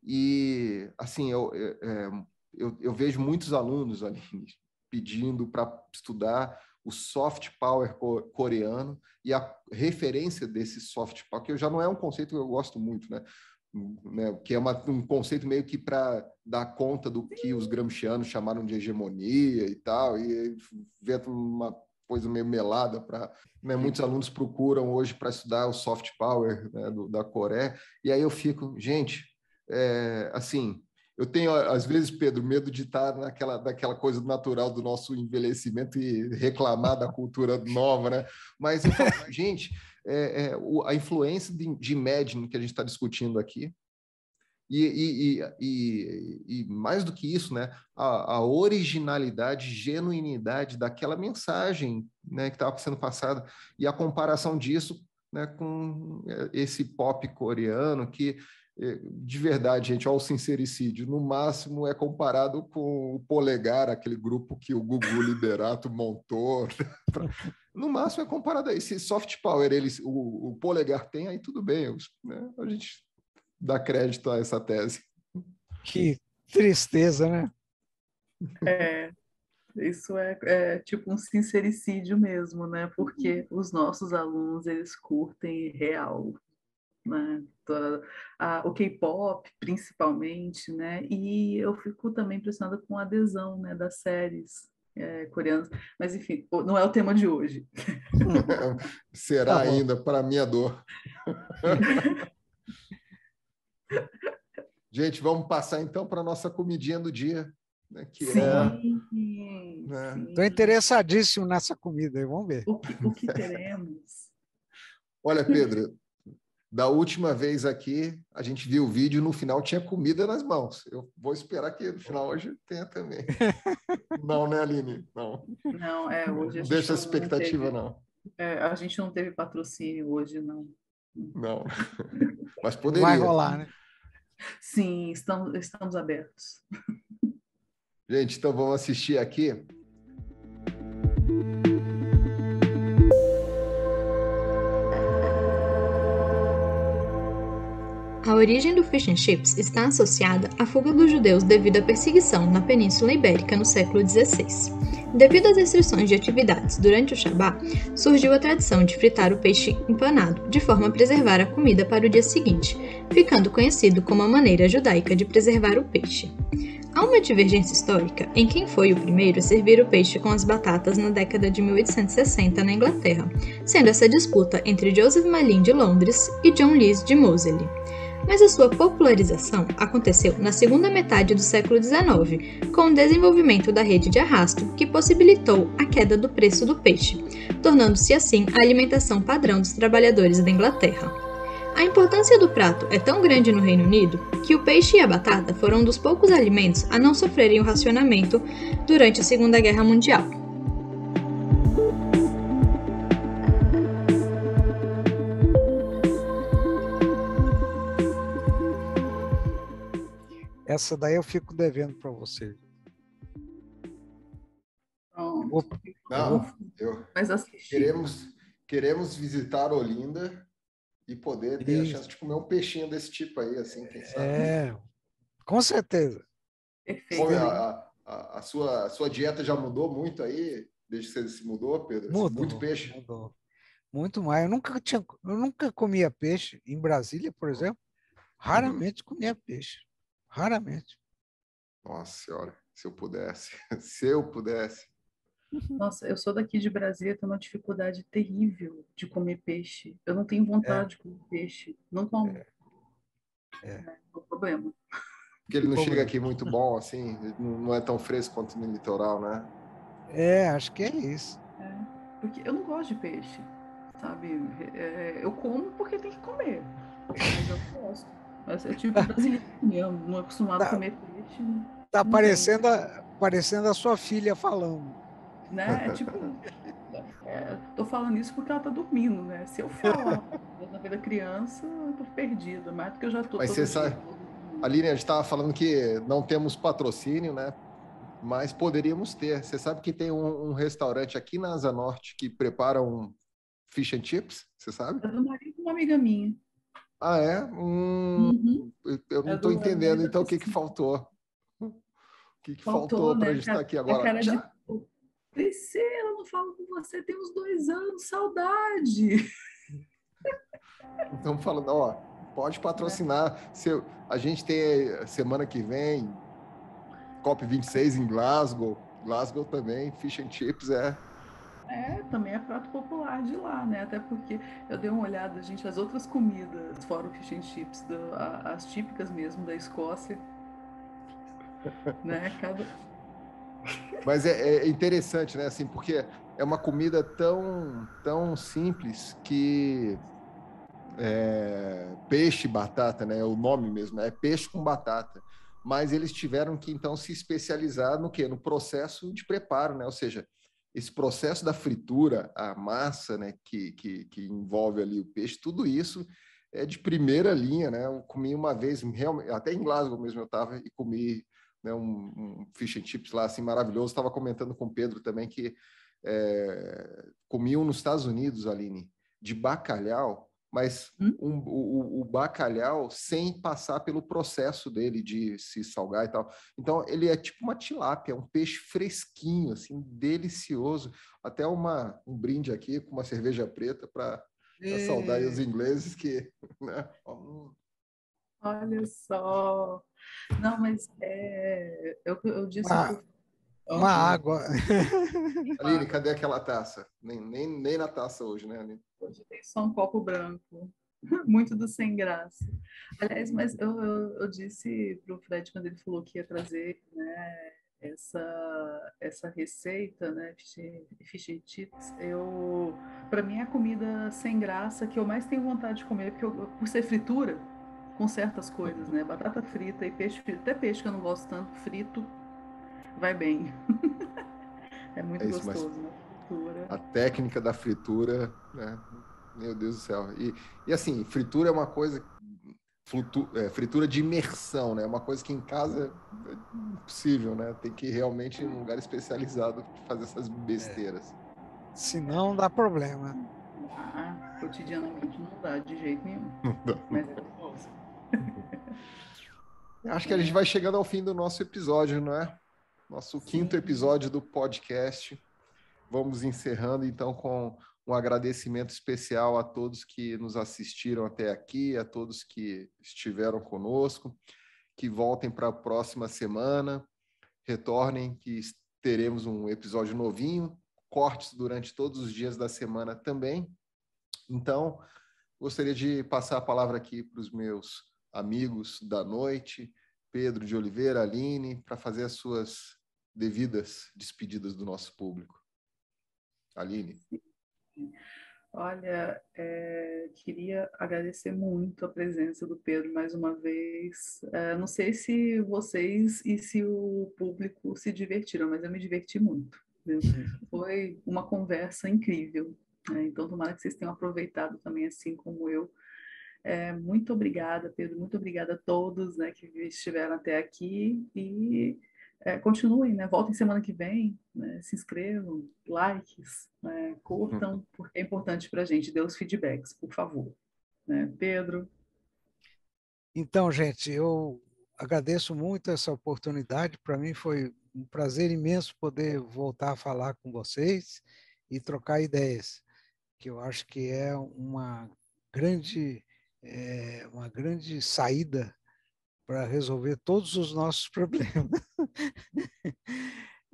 E, assim, eu vejo muitos alunos ali pedindo para estudar o soft power coreano e a referência desse soft power, que já não é um conceito que eu gosto muito, né? Que é um conceito meio que para dar conta do que os gramscianos chamaram de hegemonia e tal, e inventa uma coisa meio melada para, né, muitos alunos procuram hoje para estudar o soft power, né, da Coreia, e aí eu fico, gente, assim, eu tenho, às vezes, Pedro, medo de estar daquela coisa natural do nosso envelhecimento e reclamar da cultura nova, né? Mas eu falo, gente, a influência de Imagine que a gente está discutindo aqui, e mais do que isso, né, a originalidade, genuinidade daquela mensagem, né, que estava sendo passada, e a comparação disso, né, com esse pop coreano que, de verdade, gente, olha o sincericídio, no máximo é comparado com o Polegar, aquele grupo que o Gugu Liberato montou. No máximo é comparado a esse soft power, o Polegar tem, aí tudo bem, né? A gente dá crédito a essa tese. Que tristeza, né? Isso é tipo um sincericídio mesmo, né? Porque os nossos alunos, eles curtem real, né? O K-pop, principalmente, né? E eu fico também impressionada com a adesão, né, das séries coreanas. Mas, enfim, não é o tema de hoje. Será ainda, para minha dor. Gente, vamos passar, então, para a nossa comidinha do dia, né, que sim. Estou interessadíssimo nessa comida, vamos ver. O que teremos? Olha, Pedro, da última vez aqui, a gente viu o vídeo e no final tinha comida nas mãos. Eu vou esperar que no final hoje tenha também. Não, né, Aline? Não. Não, hoje a gente deixa essa expectativa, não. A gente não teve patrocínio hoje, não. Não. Mas poderia. Vai rolar, né? Sim, estamos abertos. Gente, então vamos assistir aqui. A origem do fish and chips está associada à fuga dos judeus devido à perseguição na Península Ibérica no século XVI. Devido às restrições de atividades durante o Shabá, surgiu a tradição de fritar o peixe empanado, de forma a preservar a comida para o dia seguinte, ficando conhecido como a maneira judaica de preservar o peixe. Há uma divergência histórica em quem foi o primeiro a servir o peixe com as batatas na década de 1860 na Inglaterra, sendo essa disputa entre Joseph Malin de Londres e John Lees de Moseley. Mas a sua popularização aconteceu na segunda metade do século XIX, com o desenvolvimento da rede de arrasto, que possibilitou a queda do preço do peixe, tornando-se assim a alimentação padrão dos trabalhadores da Inglaterra. A importância do prato é tão grande no Reino Unido que o peixe e a batata foram um dos poucos alimentos a não sofrerem o racionamento durante a Segunda Guerra Mundial. Essa daí eu fico devendo para você. Pronto. Não, Mas assisti. queremos visitar Olinda e poder ter a chance de comer um peixinho desse tipo aí, assim, quem sabe. Com certeza. Perfeito. A sua dieta já mudou muito aí, desde que você se mudou, Pedro? Assim, muito peixe? Mudou. Muito mais. Eu nunca comia peixe. Em Brasília, por exemplo, raramente comia peixe. Raramente. Nossa Senhora, se eu pudesse. Se eu pudesse. Nossa, eu sou daqui de Brasília, tenho uma dificuldade terrível de comer peixe. Eu não tenho vontade de comer peixe. Não como. É um problema. Porque ele não chega aqui muito bom, assim, não é tão fresco quanto no litoral, né? Acho que é isso. Porque eu não gosto de peixe, sabe? Eu como porque tem que comer, mas eu não gosto. Mas é tipo brasileiro mesmo, não é acostumado a comer peixe. Tá parecendo a sua filha falando. Né? É tipo, tô falando isso porque ela tá dormindo, né? Se eu falar na vida da criança, eu tô perdida, mais do que eu já tô Mas todo você dia. sabe, Aline, a gente estava falando que não temos patrocínio, né? Mas poderíamos ter. Você sabe que tem um restaurante aqui na Asa Norte que prepara um fish and chips? Você sabe? É do marido de uma amiga minha. Ah, é? Eu não estou entendendo, então, o que faltou? O que faltou para a né? gente estar aqui A agora? cara de Priscila, não falo com você tem uns 2 anos, saudade. Estamos falando, ó, pode patrocinar. A gente tem semana que vem COP26 em Glasgow. Glasgow também, fish and chips também é prato popular de lá, né? Até porque eu dei uma olhada, gente, as outras comidas, fora o fish and chips, as típicas mesmo da Escócia, né? Mas é interessante, né? Assim, porque é uma comida tão simples que peixe e batata, né? O nome mesmo é peixe com batata. Mas eles tiveram que então se especializar no quê? No processo de preparo, né? Ou seja, esse processo da fritura, a massa, né? Que envolve ali o peixe, tudo isso é de primeira linha, né? Eu comi uma vez, até em Glasgow mesmo eu estava e comi, né, um fish and chips lá, assim, maravilhoso. Estava comentando com o Pedro também que comi um nos Estados Unidos, Aline, de bacalhau, mas o bacalhau sem passar pelo processo dele de se salgar e tal. Então, ele é tipo uma tilápia, um peixe fresquinho, assim, delicioso. Até um brinde aqui com uma cerveja preta para saudar aí os ingleses que... Né? Olha só. Não, mas eu disse uma água. Aline, cadê aquela taça? Nem na taça hoje, né, Aline? Hoje tem só um copo branco. Muito do sem graça. Aliás, mas eu disse para o Fred quando ele falou que ia trazer, né, essa receita, né, fish and chips, para mim é a comida sem graça que eu mais tenho vontade de comer, porque por ser fritura, com certas coisas, né, batata frita e peixe frito, até peixe que eu não gosto tanto, frito, vai bem. É muito gostoso, né? Fritura. A técnica da fritura, né? Meu Deus do céu. E assim, fritura é uma coisa... fritura de imersão, né? Uma coisa que em casa é impossível, né? Tem que ir realmente em um lugar especializado fazer essas besteiras. Senão dá problema. Cotidianamente não dá de jeito nenhum. Mas é gostoso. Acho que a gente vai chegando ao fim do nosso episódio, não é? Nosso quinto episódio do podcast. Vamos encerrando, então, com um agradecimento especial a todos que nos assistiram até aqui, a todos que estiveram conosco, que voltem para a próxima semana, retornem, que teremos um episódio novinho, cortes durante todos os dias da semana também. Então, gostaria de passar a palavra aqui para os meus amigos da noite, Pedro de Oliveira, Aline, para fazer as suas devidas despedidas do nosso público. Aline. Olha, queria agradecer muito a presença do Pedro mais uma vez. Não sei se vocês e se o público se divertiram, mas eu me diverti muito. Viu? Foi uma conversa incrível. Então, tomara que vocês tenham aproveitado também, assim como eu. Muito obrigada, Pedro, muito obrigada a todos, né, que estiveram até aqui e continuem, né, voltem semana que vem, né, se inscrevam, likes, né, curtam, porque é importante para a gente, dê os feedbacks, por favor. Né, Pedro? Então, gente, eu agradeço muito essa oportunidade, para mim foi um prazer imenso poder voltar a falar com vocês e trocar ideias, que eu acho que é uma grande saída para resolver todos os nossos problemas.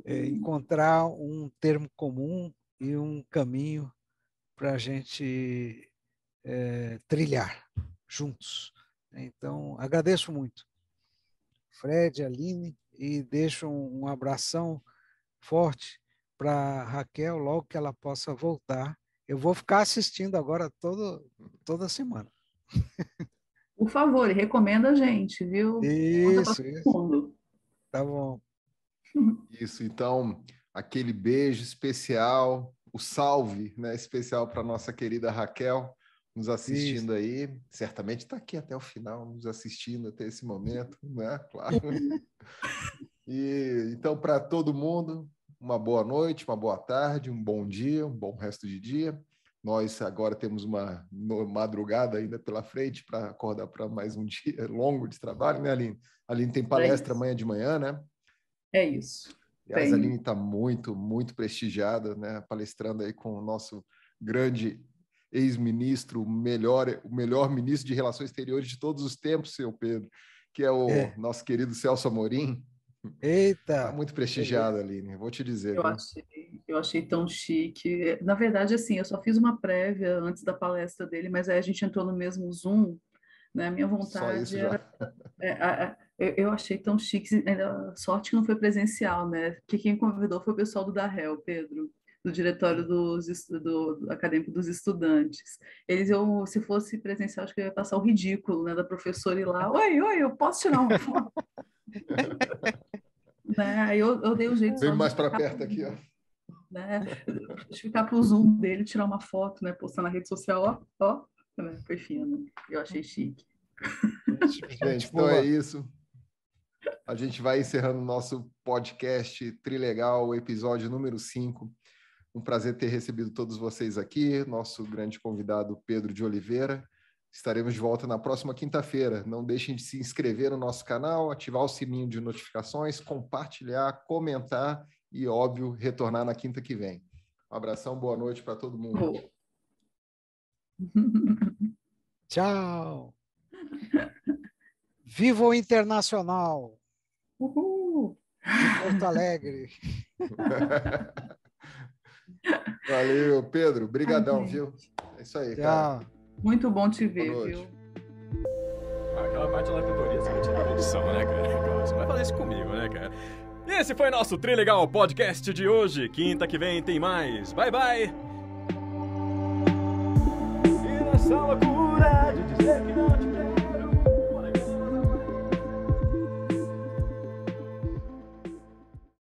Encontrar um termo comum e um caminho para a gente trilhar juntos. Então, agradeço muito, Fred, Aline, e deixo um abração forte para Raquel, logo que ela possa voltar. Eu vou ficar assistindo agora toda semana. Por favor, recomenda a gente, viu? Isso. Mundo. Tá bom. Isso, então, aquele beijo especial, o salve, né, especial para nossa querida Raquel, nos assistindo aí. Certamente está aqui até o final, nos assistindo até esse momento, né? Claro. E então, para todo mundo, uma boa noite, uma boa tarde, um bom dia, um bom resto de dia. Nós agora temos uma madrugada ainda pela frente para acordar para mais um dia longo de trabalho, né, Aline? A Aline tem palestra amanhã de manhã, né? É isso. A Aline está muito, muito prestigiada, né? Palestrando aí com o nosso grande ex-ministro, o melhor ministro de Relações Exteriores de todos os tempos, seu Pedro, que é o nosso querido Celso Amorim. Eita! Está muito prestigiada, Aline, vou te dizer. Eu achei tão chique. Na verdade, assim, eu só fiz uma prévia antes da palestra dele, mas aí a gente entrou no mesmo Zoom, né? A minha vontade era... eu achei tão chique, sorte que não foi presencial, né? Que quem convidou foi o pessoal do DARREL, Pedro, do Diretório do Acadêmico dos Estudantes. Se fosse presencial, acho que eu ia passar o ridículo, né? Da professora ir lá, oi, eu posso tirar uma foto? Né? Eu dei um jeito... Vem mais para perto aqui, ó. Né? Deixa eu ficar pro Zoom dele, tirar uma foto, né? Postar na rede social, ó. Foi fino. Eu achei chique. Gente, então é isso. A gente vai encerrando o nosso podcast Trilegal, episódio número 5. Um prazer ter recebido todos vocês aqui, nosso grande convidado Pedro de Oliveira. Estaremos de volta na próxima quinta-feira. Não deixem de se inscrever no nosso canal, ativar o sininho de notificações, compartilhar, comentar e, óbvio, retornar na quinta que vem. Um abração, boa noite para todo mundo. Tchau! Viva o Internacional! Uhul! De Porto Alegre! Valeu, Pedro. Brigadão, viu? É isso aí, cara. Muito bom te ver, viu? Aquela parte da cantoria você vai tirar na edição, né, cara? Você vai fazer isso comigo, né, cara? E esse foi nosso Trilegal Podcast de hoje. Quinta que vem tem mais. Bye, bye! E nessa loucura de dizer que não te